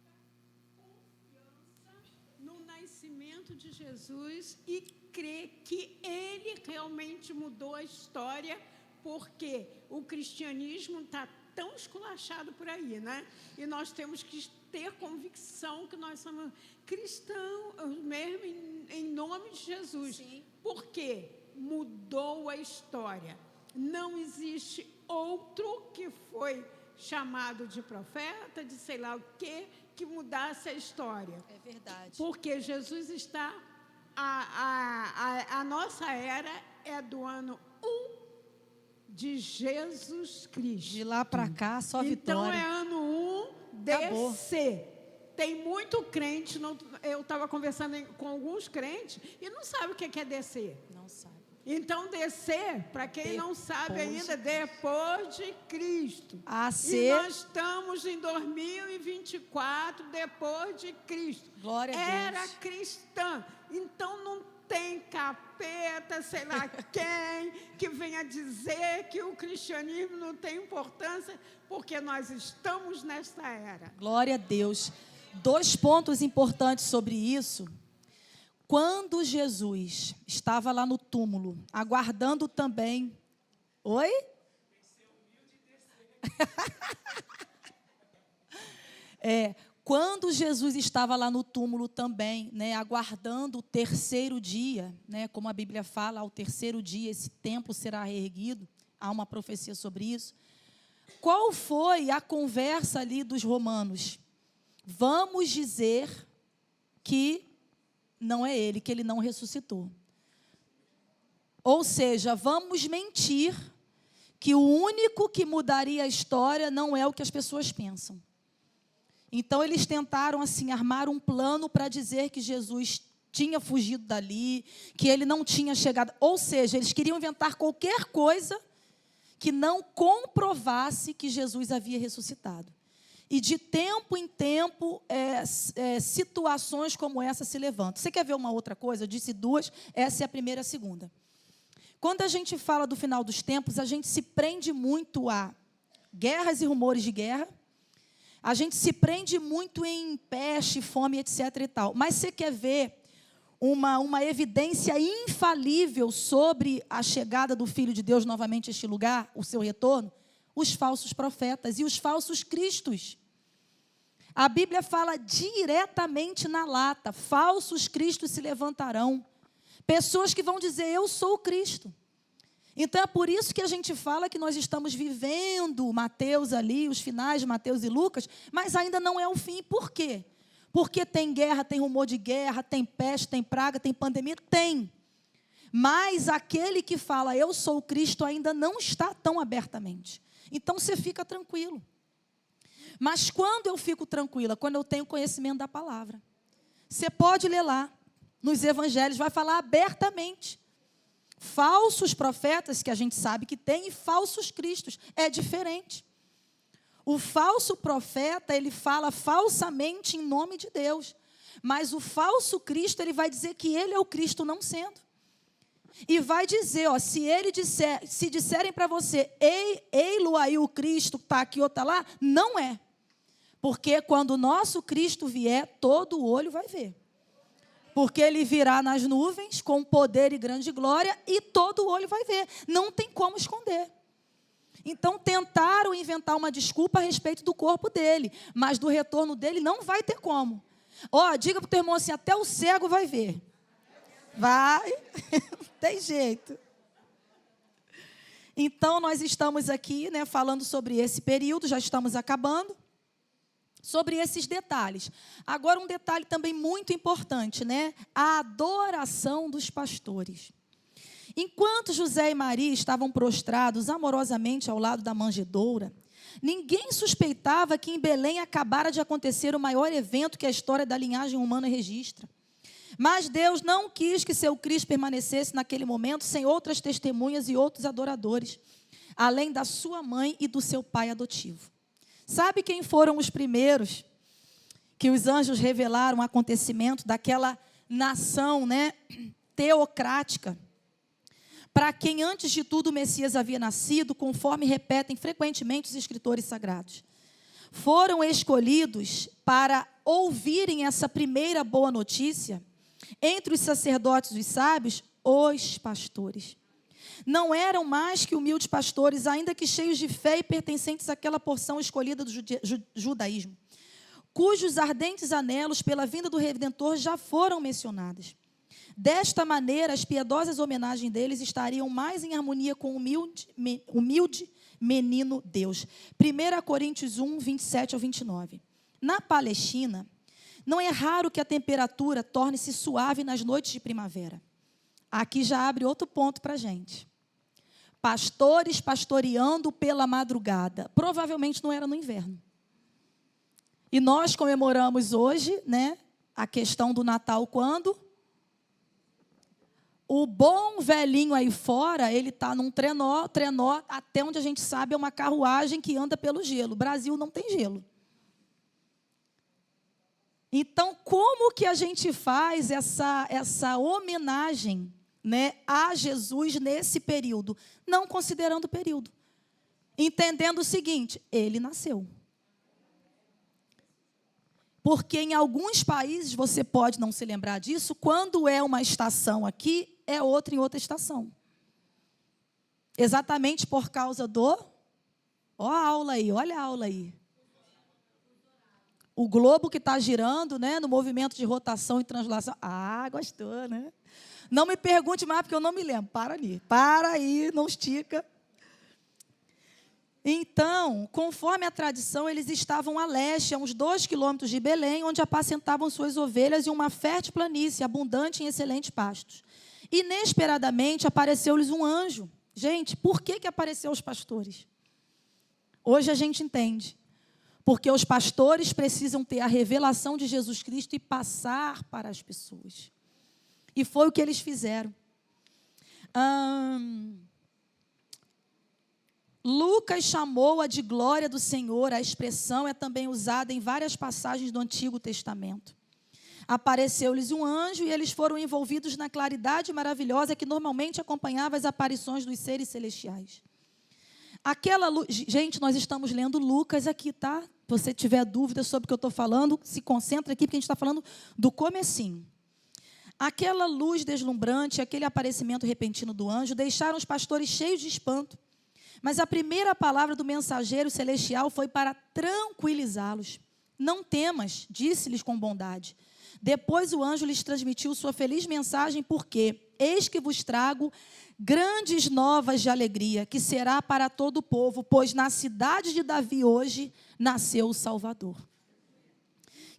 confiança no nascimento de Jesus e crer que Ele realmente mudou a história, porque o cristianismo está tão esculachado por aí, né? E nós temos que ter convicção que nós somos cristãos mesmo em nome de Jesus. Sim. Porque mudou a história. Não existe outro que foi chamado de profeta, de sei lá o quê, que mudasse a história. É verdade. Porque Jesus está... A nossa era é do ano 1 de Jesus Cristo. De lá para cá, só vitória. Então, é ano 1 DC. Tem muito crente, eu estava conversando com alguns crentes, e não sabe o que é DC. Não sabe. Então, DC, para quem não sabe ainda, depois de Cristo. E nós estamos em 2024, depois de Cristo. Glória a Deus. Era cristã. Então, não tem capeta, sei lá quem, que venha dizer que o cristianismo não tem importância, porque nós estamos nesta era. Glória a Deus. 2 pontos importantes sobre isso. Quando Jesus estava lá no túmulo, aguardando também... Oi? Quando Jesus estava lá no túmulo também, né, aguardando o 3º dia, né, como a Bíblia fala, ao 3º dia esse templo será reerguido, há uma profecia sobre isso. Qual foi a conversa ali dos romanos? vamos dizer que não é ele, que ele não ressuscitou. Ou seja, vamos mentir que o único que mudaria a história não é o que as pessoas pensam. Então, eles tentaram, assim, armar um plano para dizer que Jesus tinha fugido dali, que ele não tinha chegado. Ou seja, eles queriam inventar qualquer coisa que não comprovasse que Jesus havia ressuscitado. E de tempo em tempo, situações como essa se levantam. Você quer ver uma outra coisa? Eu disse duas, essa é a primeira e a segunda. Quando a gente fala do final dos tempos, a gente se prende muito a guerras e rumores de guerra, a gente se prende muito em peste, fome, etc. e tal. Mas você quer ver uma evidência infalível sobre a chegada do Filho de Deus novamente a este lugar, o seu retorno? Os falsos profetas e os falsos cristos. A Bíblia fala diretamente na lata: falsos cristos se levantarão. Pessoas que vão dizer, eu sou o Cristo. Então, é por isso que a gente fala que nós estamos vivendo Mateus ali, os finais de Mateus e Lucas, mas ainda não é o fim. Por quê? Porque tem guerra, tem rumor de guerra, tem peste, tem praga, tem pandemia? Tem. Mas aquele que fala, eu sou o Cristo, ainda não está tão abertamente. Então, você fica tranquilo. Mas quando eu fico tranquila? Quando eu tenho conhecimento da palavra. Você pode ler lá, nos evangelhos, vai falar abertamente. Falsos profetas, que a gente sabe que tem, e falsos cristos. É diferente. O falso profeta, ele fala falsamente em nome de Deus. Mas o falso Cristo, ele vai dizer que ele é o Cristo não sendo. E vai dizer, ó, se disserem para você, ei-lo aí o Cristo, está aqui ou está lá, não é. Porque quando o nosso Cristo vier, todo olho vai ver. Porque ele virá nas nuvens com poder e grande glória e todo olho vai ver. Não tem como esconder. Então, tentaram inventar uma desculpa a respeito do corpo dele, mas do retorno dele não vai ter como. Ó, diga para o teu irmão assim, até o cego vai ver. Vai, tem jeito. Então, nós estamos aqui, né, falando sobre esse período, já estamos acabando. Sobre esses detalhes. Agora, um detalhe também muito importante, né? A adoração dos pastores. Enquanto José e Maria estavam prostrados amorosamente ao lado da manjedoura, ninguém suspeitava que em Belém acabara de acontecer o maior evento que a história da linhagem humana registra. Mas Deus não quis que seu Cristo permanecesse naquele momento sem outras testemunhas e outros adoradores, além da sua mãe e do seu pai adotivo. Sabe quem foram os primeiros que os anjos revelaram o acontecimento daquela nação, né, teocrática, para quem antes de tudo o Messias havia nascido, conforme repetem frequentemente os escritores sagrados? Foram escolhidos para ouvirem essa primeira boa notícia, entre os sacerdotes e os sábios, os pastores. Não eram mais que humildes pastores, ainda que cheios de fé e pertencentes àquela porção escolhida do judaísmo, cujos ardentes anelos pela vinda do Redentor já foram mencionados. Desta maneira, as piedosas homenagens deles estariam mais em harmonia com o humilde menino Deus. 1 Coríntios 1, 27 ao 29. Na Palestina, não é raro que a temperatura torne-se suave nas noites de primavera. Aqui já abre outro ponto para a gente. Pastores pastoreando pela madrugada. Provavelmente não era no inverno. E nós comemoramos hoje, né, a questão do Natal quando? O bom velhinho aí fora, ele está num trenó, até onde a gente sabe é uma carruagem que anda pelo gelo. O Brasil não tem gelo. Então, como que a gente faz essa homenagem, né, a Jesus nesse período? Não considerando o período. Entendendo o seguinte, ele nasceu. Porque em alguns países, você pode não se lembrar disso, quando é uma estação aqui, é outra em outra estação. Exatamente por causa do... Ó a aula aí, olha a aula aí. O globo que está girando, né, no movimento de rotação e translação. Ah, gostou, né? Não me pergunte mais, porque eu não me lembro. Para ali, não estica. Então, conforme a tradição, eles estavam a leste, a uns 2 quilômetros de Belém, onde apacentavam suas ovelhas em uma fértil planície, abundante em excelentes pastos. Inesperadamente, apareceu-lhes um anjo. Gente, por que apareceu aos pastores? Hoje a gente entende. Porque os pastores precisam ter a revelação de Jesus Cristo e passar para as pessoas. E foi o que eles fizeram. Lucas chamou-a de glória do Senhor. A expressão é também usada em várias passagens do Antigo Testamento. Apareceu-lhes um anjo e eles foram envolvidos na claridade maravilhosa que normalmente acompanhava as aparições dos seres celestiais. Aquela luz, gente, nós estamos lendo Lucas aqui, tá? Se você tiver dúvidas sobre o que eu estou falando, se concentra aqui, porque a gente está falando do comecinho. Aquela luz deslumbrante, aquele aparecimento repentino do anjo, deixaram os pastores cheios de espanto. Mas a primeira palavra do mensageiro celestial foi para tranquilizá-los. Não temas, disse-lhes com bondade. Depois o anjo lhes transmitiu sua feliz mensagem, porque eis que vos trago grandes novas de alegria, que será para todo o povo, pois na cidade de Davi hoje nasceu o Salvador.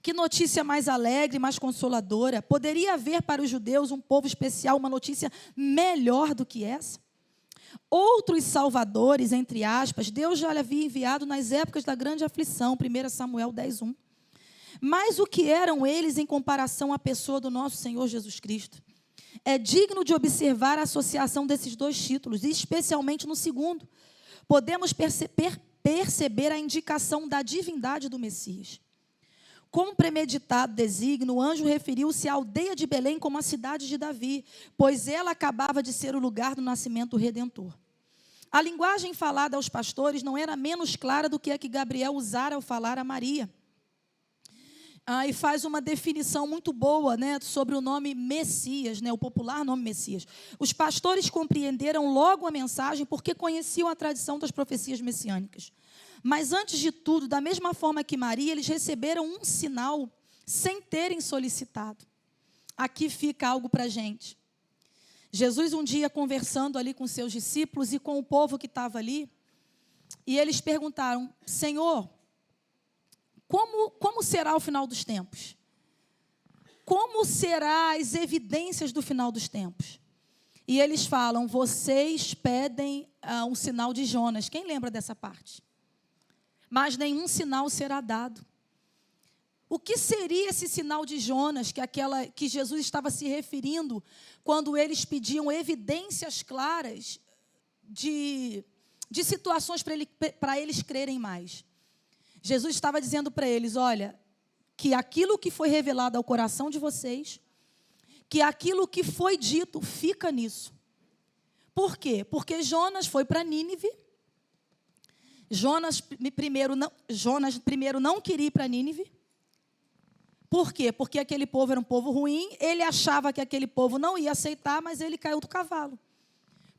Que notícia mais alegre, mais consoladora. Poderia haver para os judeus, um povo especial, uma notícia melhor do que essa? Outros salvadores, entre aspas, Deus já lhe havia enviado nas épocas da grande aflição, 1 Samuel 10:1. Mas o que eram eles em comparação à pessoa do nosso Senhor Jesus Cristo? É digno de observar a associação desses dois títulos, e especialmente no segundo. Podemos perceber a indicação da divindade do Messias. Com premeditado desígnio, o anjo referiu-se à aldeia de Belém como a cidade de Davi, pois ela acabava de ser o lugar do nascimento do Redentor. A linguagem falada aos pastores não era menos clara do que a que Gabriel usara ao falar a Maria. E faz uma definição muito boa, né, sobre o nome Messias, né, o popular nome Messias. Os pastores compreenderam logo a mensagem porque conheciam a tradição das profecias messiânicas. Mas, antes de tudo, da mesma forma que Maria, eles receberam um sinal sem terem solicitado. Aqui fica algo para a gente. Jesus, um dia, conversando ali com seus discípulos e com o povo que estava ali, e eles perguntaram: Senhor, como será o final dos tempos? Como serão as evidências do final dos tempos? E eles falam: vocês pedem um sinal de Jonas. Quem lembra dessa parte? Mas nenhum sinal será dado. O que seria esse sinal de Jonas que Jesus estava se referindo quando eles pediam evidências claras de situações para eles crerem mais? Jesus estava dizendo para eles: olha, que aquilo que foi revelado ao coração de vocês, que aquilo que foi dito, fica nisso. Por quê? Porque Jonas foi para Nínive. Jonas primeiro não queria ir para Nínive. Por quê? Porque aquele povo era um povo ruim, ele achava que aquele povo não ia aceitar, mas ele caiu do cavalo.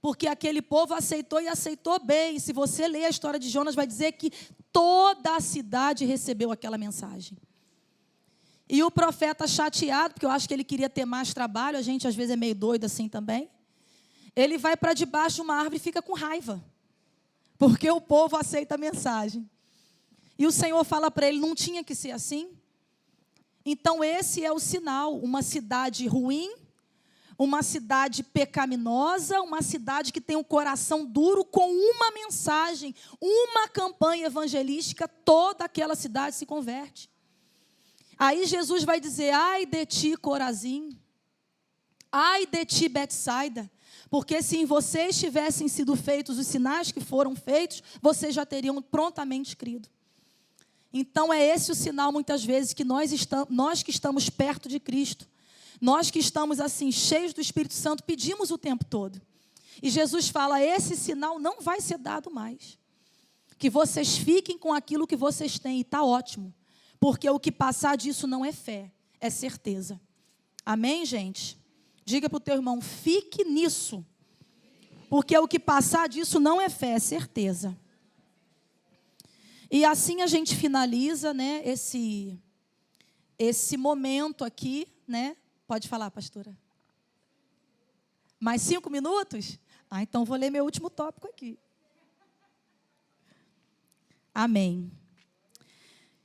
Porque aquele povo aceitou e aceitou bem. E se você ler a história de Jonas, vai dizer que toda a cidade recebeu aquela mensagem. E o profeta, chateado, porque eu acho que ele queria ter mais trabalho, a gente às vezes é meio doido assim também, ele vai para debaixo de uma árvore e fica com raiva, porque o povo aceita a mensagem. E o Senhor fala para ele: não tinha que ser assim? Então esse é o sinal: uma cidade ruim, uma cidade pecaminosa, uma cidade que tem um coração duro, com uma mensagem, uma campanha evangelística, toda aquela cidade se converte. Aí Jesus vai dizer: ai de ti, Corazim, ai de ti, Betsaida, porque se em vocês tivessem sido feitos os sinais que foram feitos, vocês já teriam prontamente crido. Então é esse o sinal, muitas vezes, que nós que estamos perto de Cristo, nós que estamos assim, cheios do Espírito Santo, pedimos o tempo todo. E Jesus fala: esse sinal não vai ser dado mais. Que vocês fiquem com aquilo que vocês têm, e está ótimo. Porque o que passar disso não é fé, é certeza. Amém, gente? Diga para o teu irmão: fique nisso. Porque o que passar disso não é fé, é certeza. E assim a gente finaliza, né, esse momento aqui, né? Pode falar, pastora. Mais 5 minutos? Então vou ler meu último tópico aqui. Amém.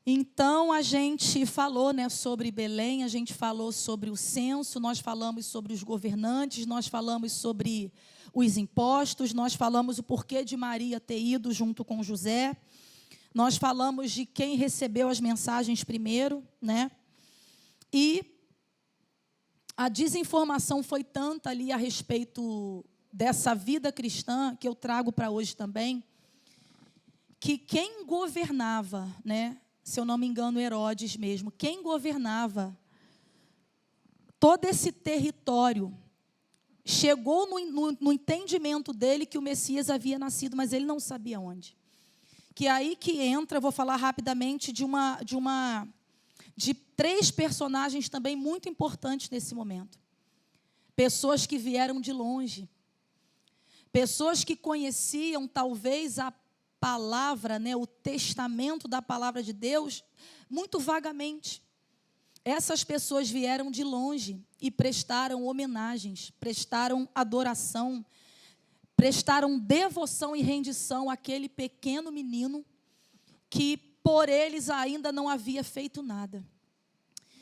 Então, a gente falou, né, sobre Belém, a gente falou sobre o censo, nós falamos sobre os governantes, nós falamos sobre os impostos, nós falamos o porquê de Maria ter ido junto com José, nós falamos de quem recebeu as mensagens primeiro, né? E a desinformação foi tanta ali a respeito dessa vida cristã, que eu trago para hoje também, que quem governava, né? Se eu não me engano, Herodes mesmo, quem governava todo esse território, chegou no entendimento dele que o Messias havia nascido, mas ele não sabia onde. Que é aí que entra, eu vou falar rapidamente de 3 personagens também muito importantes nesse momento. Pessoas que vieram de longe. Pessoas que conheciam talvez a palavra, né, o testamento da palavra de Deus, muito vagamente. Essas pessoas vieram de longe e prestaram homenagens, prestaram adoração, prestaram devoção e rendição àquele pequeno menino que por eles ainda não havia feito nada.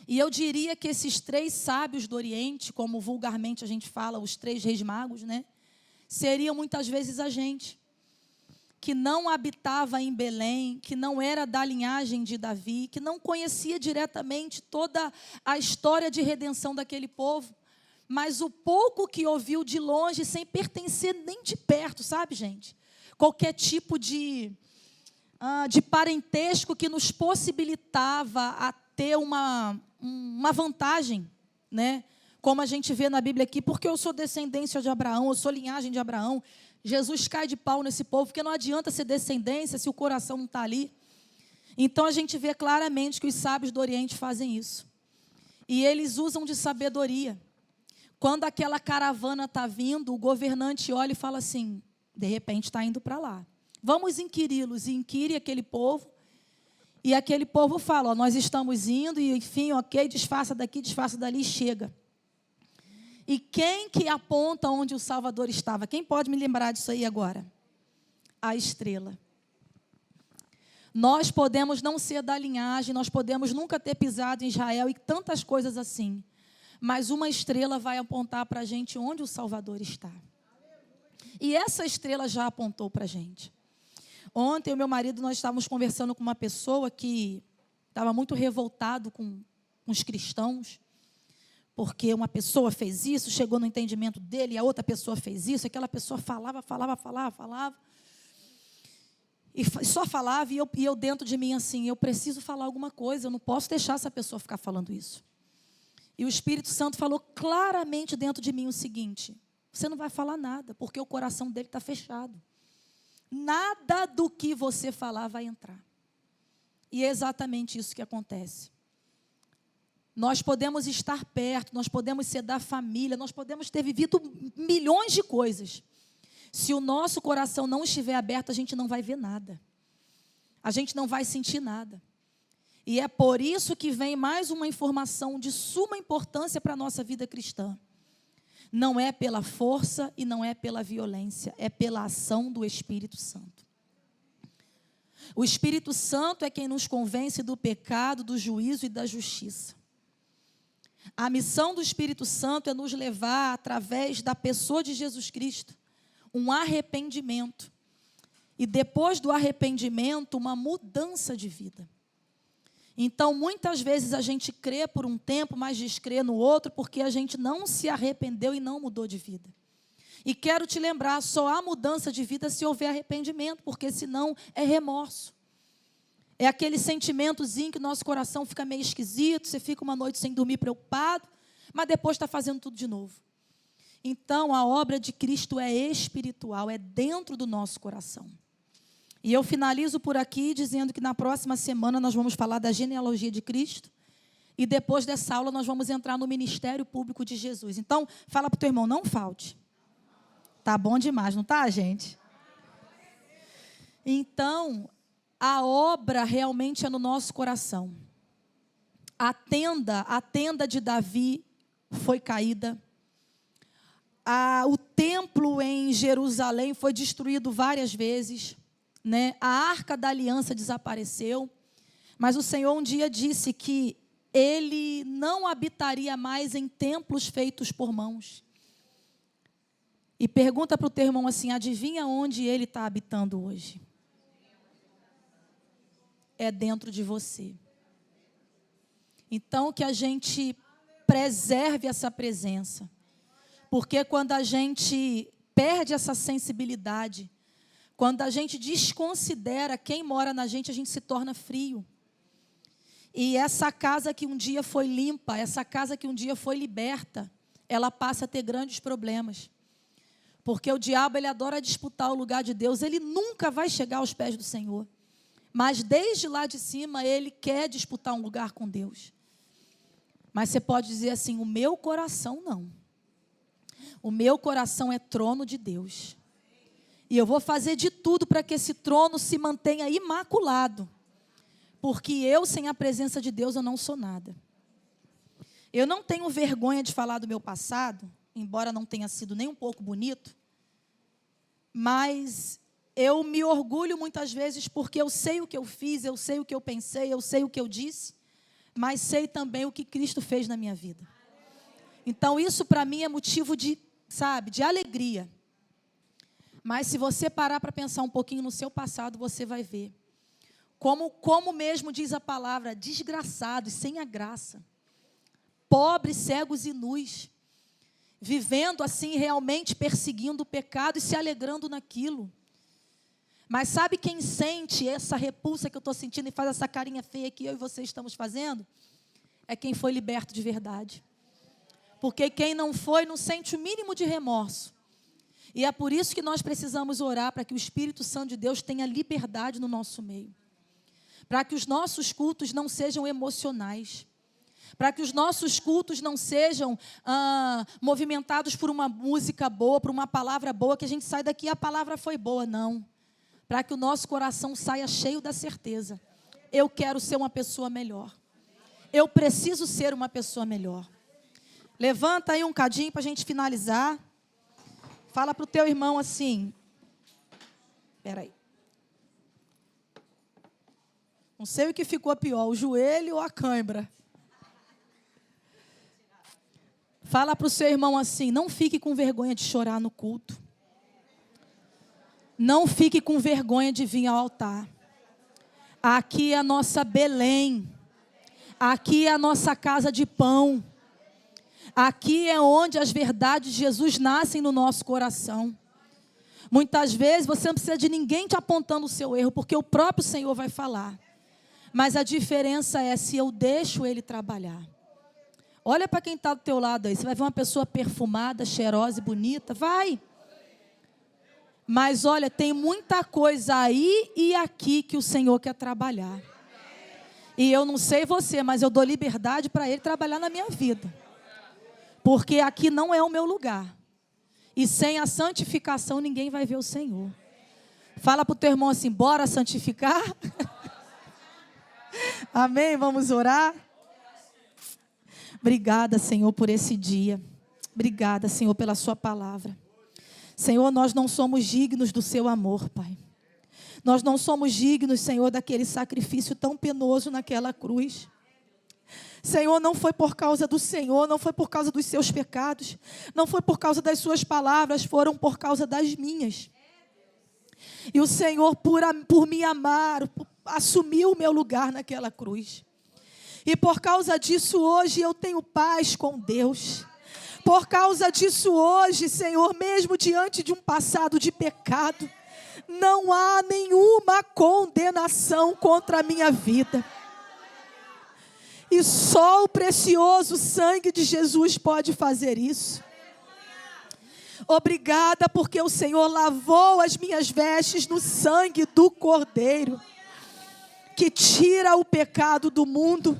E eu diria que esses 3 sábios do Oriente, como vulgarmente a gente fala, os 3 reis magos, né, seriam muitas vezes a gente, que não habitava em Belém, que não era da linhagem de Davi, que não conhecia diretamente toda a história de redenção daquele povo, mas o pouco que ouviu de longe, sem pertencer nem de perto, sabe, gente? Qualquer tipo de parentesco que nos possibilitava a ter uma vantagem, né? Como a gente vê na Bíblia aqui, porque eu sou descendência de Abraão, eu sou linhagem de Abraão. Jesus cai de pau nesse povo, porque não adianta ser descendência se o coração não está ali. Então, a gente vê claramente que os sábios do Oriente fazem isso. E eles usam de sabedoria. Quando aquela caravana está vindo, o governante olha e fala assim, de repente está indo para lá. Vamos inquiri-los. E inquire aquele povo. E aquele povo fala, ó, nós estamos indo, e enfim, ok, disfarça daqui, disfarça dali, chega. E quem que aponta onde o Salvador estava? Quem pode me lembrar disso aí agora? A estrela. Nós podemos não ser da linhagem, nós podemos nunca ter pisado em Israel e tantas coisas assim. Mas uma estrela vai apontar para a gente onde o Salvador está. E essa estrela já apontou para a gente. Ontem, o meu marido, nós estávamos conversando com uma pessoa que estava muito revoltado com os cristãos, porque uma pessoa fez isso, chegou no entendimento dele, e a outra pessoa fez isso, aquela pessoa falava. E só falava, e eu dentro de mim assim, eu preciso falar alguma coisa, eu não posso deixar essa pessoa ficar falando isso. E o Espírito Santo falou claramente dentro de mim o seguinte, você não vai falar nada, porque o coração dele está fechado. Nada do que você falar vai entrar. E é exatamente isso que acontece. Nós podemos estar perto, nós podemos ser da família, nós podemos ter vivido milhões de coisas. Se o nosso coração não estiver aberto, a gente não vai ver nada. A gente não vai sentir nada. E é por isso que vem mais uma informação de suma importância para a nossa vida cristã. Não é pela força e não é pela violência, é pela ação do Espírito Santo. O Espírito Santo é quem nos convence do pecado, do juízo e da justiça. A missão do Espírito Santo é nos levar, através da pessoa de Jesus Cristo, um arrependimento. E depois do arrependimento, uma mudança de vida. Então, muitas vezes a gente crê por um tempo, mas descrê no outro, porque a gente não se arrependeu e não mudou de vida. E quero te lembrar, só há mudança de vida se houver arrependimento, porque senão é remorso. É aquele sentimentozinho que o nosso coração fica meio esquisito, você fica uma noite sem dormir preocupado, mas depois está fazendo tudo de novo. Então, a obra de Cristo é espiritual, é dentro do nosso coração. E eu finalizo por aqui dizendo que na próxima semana nós vamos falar da genealogia de Cristo. E depois dessa aula nós vamos entrar no ministério público de Jesus. Então, fala para o teu irmão, não falte. Tá bom demais, não tá, gente? Então, a obra realmente é no nosso coração. A tenda de Davi foi caída. O templo em Jerusalém foi destruído várias vezes. né? A arca da aliança desapareceu, mas o Senhor um dia disse que Ele não habitaria mais em templos feitos por mãos. E pergunta para o teu irmão assim, adivinha onde Ele está habitando hoje? É dentro de você. Então, que a gente preserve essa presença. Porque quando a gente perde essa sensibilidade, quando a gente desconsidera quem mora na gente, a gente se torna frio. E essa casa que um dia foi limpa, essa casa que um dia foi liberta, ela passa a ter grandes problemas. Porque o diabo, ele adora disputar o lugar de Deus, ele nunca vai chegar aos pés do Senhor. Mas desde lá de cima, ele quer disputar um lugar com Deus. Mas você pode dizer assim, o meu coração não. O meu coração é trono de Deus. E eu vou fazer de tudo para que esse trono se mantenha imaculado. Porque eu, sem a presença de Deus, eu não sou nada. Eu não tenho vergonha de falar do meu passado, embora não tenha sido nem um pouco bonito. Mas eu me orgulho muitas vezes porque eu sei o que eu fiz, eu sei o que eu pensei, eu sei o que eu disse, mas sei também o que Cristo fez na minha vida. Então isso para mim é motivo de, de alegria. Mas se você parar para pensar um pouquinho no seu passado, você vai ver. Como mesmo diz a palavra, desgraçados, sem a graça. Pobres, cegos e nus. Vivendo assim, realmente perseguindo o pecado e se alegrando naquilo. Mas sabe quem sente essa repulsa que eu estou sentindo e faz essa carinha feia que eu e você estamos fazendo? É quem foi liberto de verdade. Porque quem não foi, não sente o mínimo de remorso. E é por isso que nós precisamos orar para que o Espírito Santo de Deus tenha liberdade no nosso meio. Para que os nossos cultos não sejam emocionais. Para que os nossos cultos não sejam movimentados por uma música boa, por uma palavra boa, que a gente sai daqui e a palavra foi boa, não. Para que o nosso coração saia cheio da certeza. Eu quero ser uma pessoa melhor. Eu preciso ser uma pessoa melhor. Levanta aí um cadinho para a gente finalizar. Fala para o teu irmão assim. Espera aí. Não sei o que ficou pior, o joelho ou a cãibra. Fala para o seu irmão assim, não fique com vergonha de chorar no culto. Não fique com vergonha de vir ao altar. Aqui é a nossa Belém. Aqui é a nossa casa de pão. Aqui é onde as verdades de Jesus nascem no nosso coração. Muitas vezes você não precisa de ninguém te apontando o seu erro, porque o próprio Senhor vai falar. Mas a diferença é se eu deixo Ele trabalhar. Olha para quem está do teu lado aí. Você vai ver uma pessoa perfumada, cheirosa e bonita. Vai. Mas olha, tem muita coisa aí e aqui que o Senhor quer trabalhar. E eu não sei você, mas eu dou liberdade para Ele trabalhar na minha vida. Porque aqui não é o meu lugar. E sem a santificação ninguém vai ver o Senhor. Fala para o teu irmão assim, bora santificar? Amém? Vamos orar? Obrigada, Senhor, por esse dia. Obrigada, Senhor, pela sua palavra. Senhor, nós não somos dignos do seu amor, Pai. Nós não somos dignos, Senhor, daquele sacrifício tão penoso naquela cruz. Senhor, não foi por causa do Senhor, não foi por causa dos seus pecados, não foi por causa das suas palavras, foram por causa das minhas. E o Senhor, por me amar, assumiu o meu lugar naquela cruz. E por causa disso, hoje eu tenho paz com Deus. Por causa disso, hoje, Senhor, mesmo diante de um passado de pecado, não há nenhuma condenação contra a minha vida. E só o precioso sangue de Jesus pode fazer isso. Obrigada porque o Senhor lavou as minhas vestes no sangue do Cordeiro, que tira o pecado do mundo.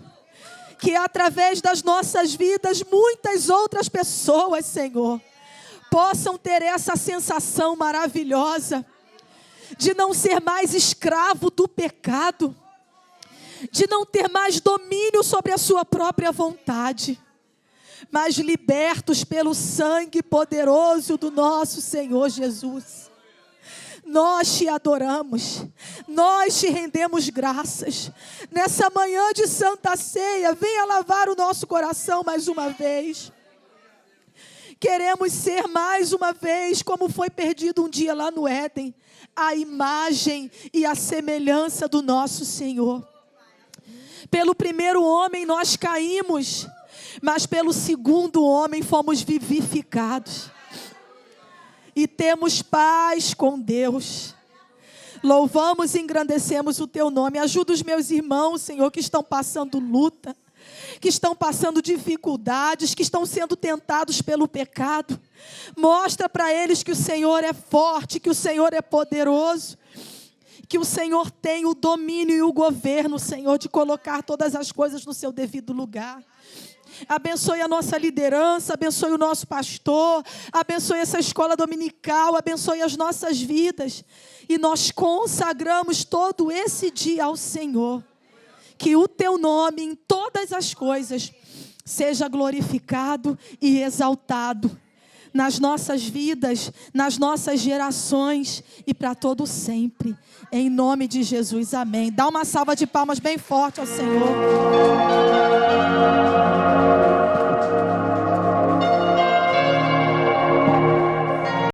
Que através das nossas vidas, muitas outras pessoas, Senhor, possam ter essa sensação maravilhosa de não ser mais escravo do pecado, de não ter mais domínio sobre a sua própria vontade, mas libertos pelo sangue poderoso do nosso Senhor Jesus. Nós te adoramos, nós te rendemos graças. Nessa manhã de Santa Ceia, venha lavar o nosso coração mais uma vez. Queremos ser mais uma vez, como foi perdido um dia lá no Éden, a imagem e a semelhança do nosso Senhor. Pelo primeiro homem nós caímos, mas pelo segundo homem fomos vivificados. E temos paz com Deus. Louvamos e engrandecemos o teu nome. Ajuda os meus irmãos, Senhor, que estão passando luta, que estão passando dificuldades, que estão sendo tentados pelo pecado. Mostra para eles que o Senhor é forte, que o Senhor é poderoso, que o Senhor tem o domínio e o governo, Senhor, de colocar todas as coisas no seu devido lugar. Abençoe a nossa liderança, abençoe o nosso pastor, abençoe essa escola dominical, abençoe as nossas vidas. E nós consagramos todo esse dia ao Senhor. Que o teu nome em todas as coisas seja glorificado e exaltado nas nossas vidas, nas nossas gerações e para todo sempre. Em nome de Jesus, amém. Dá uma salva de palmas bem forte ao Senhor.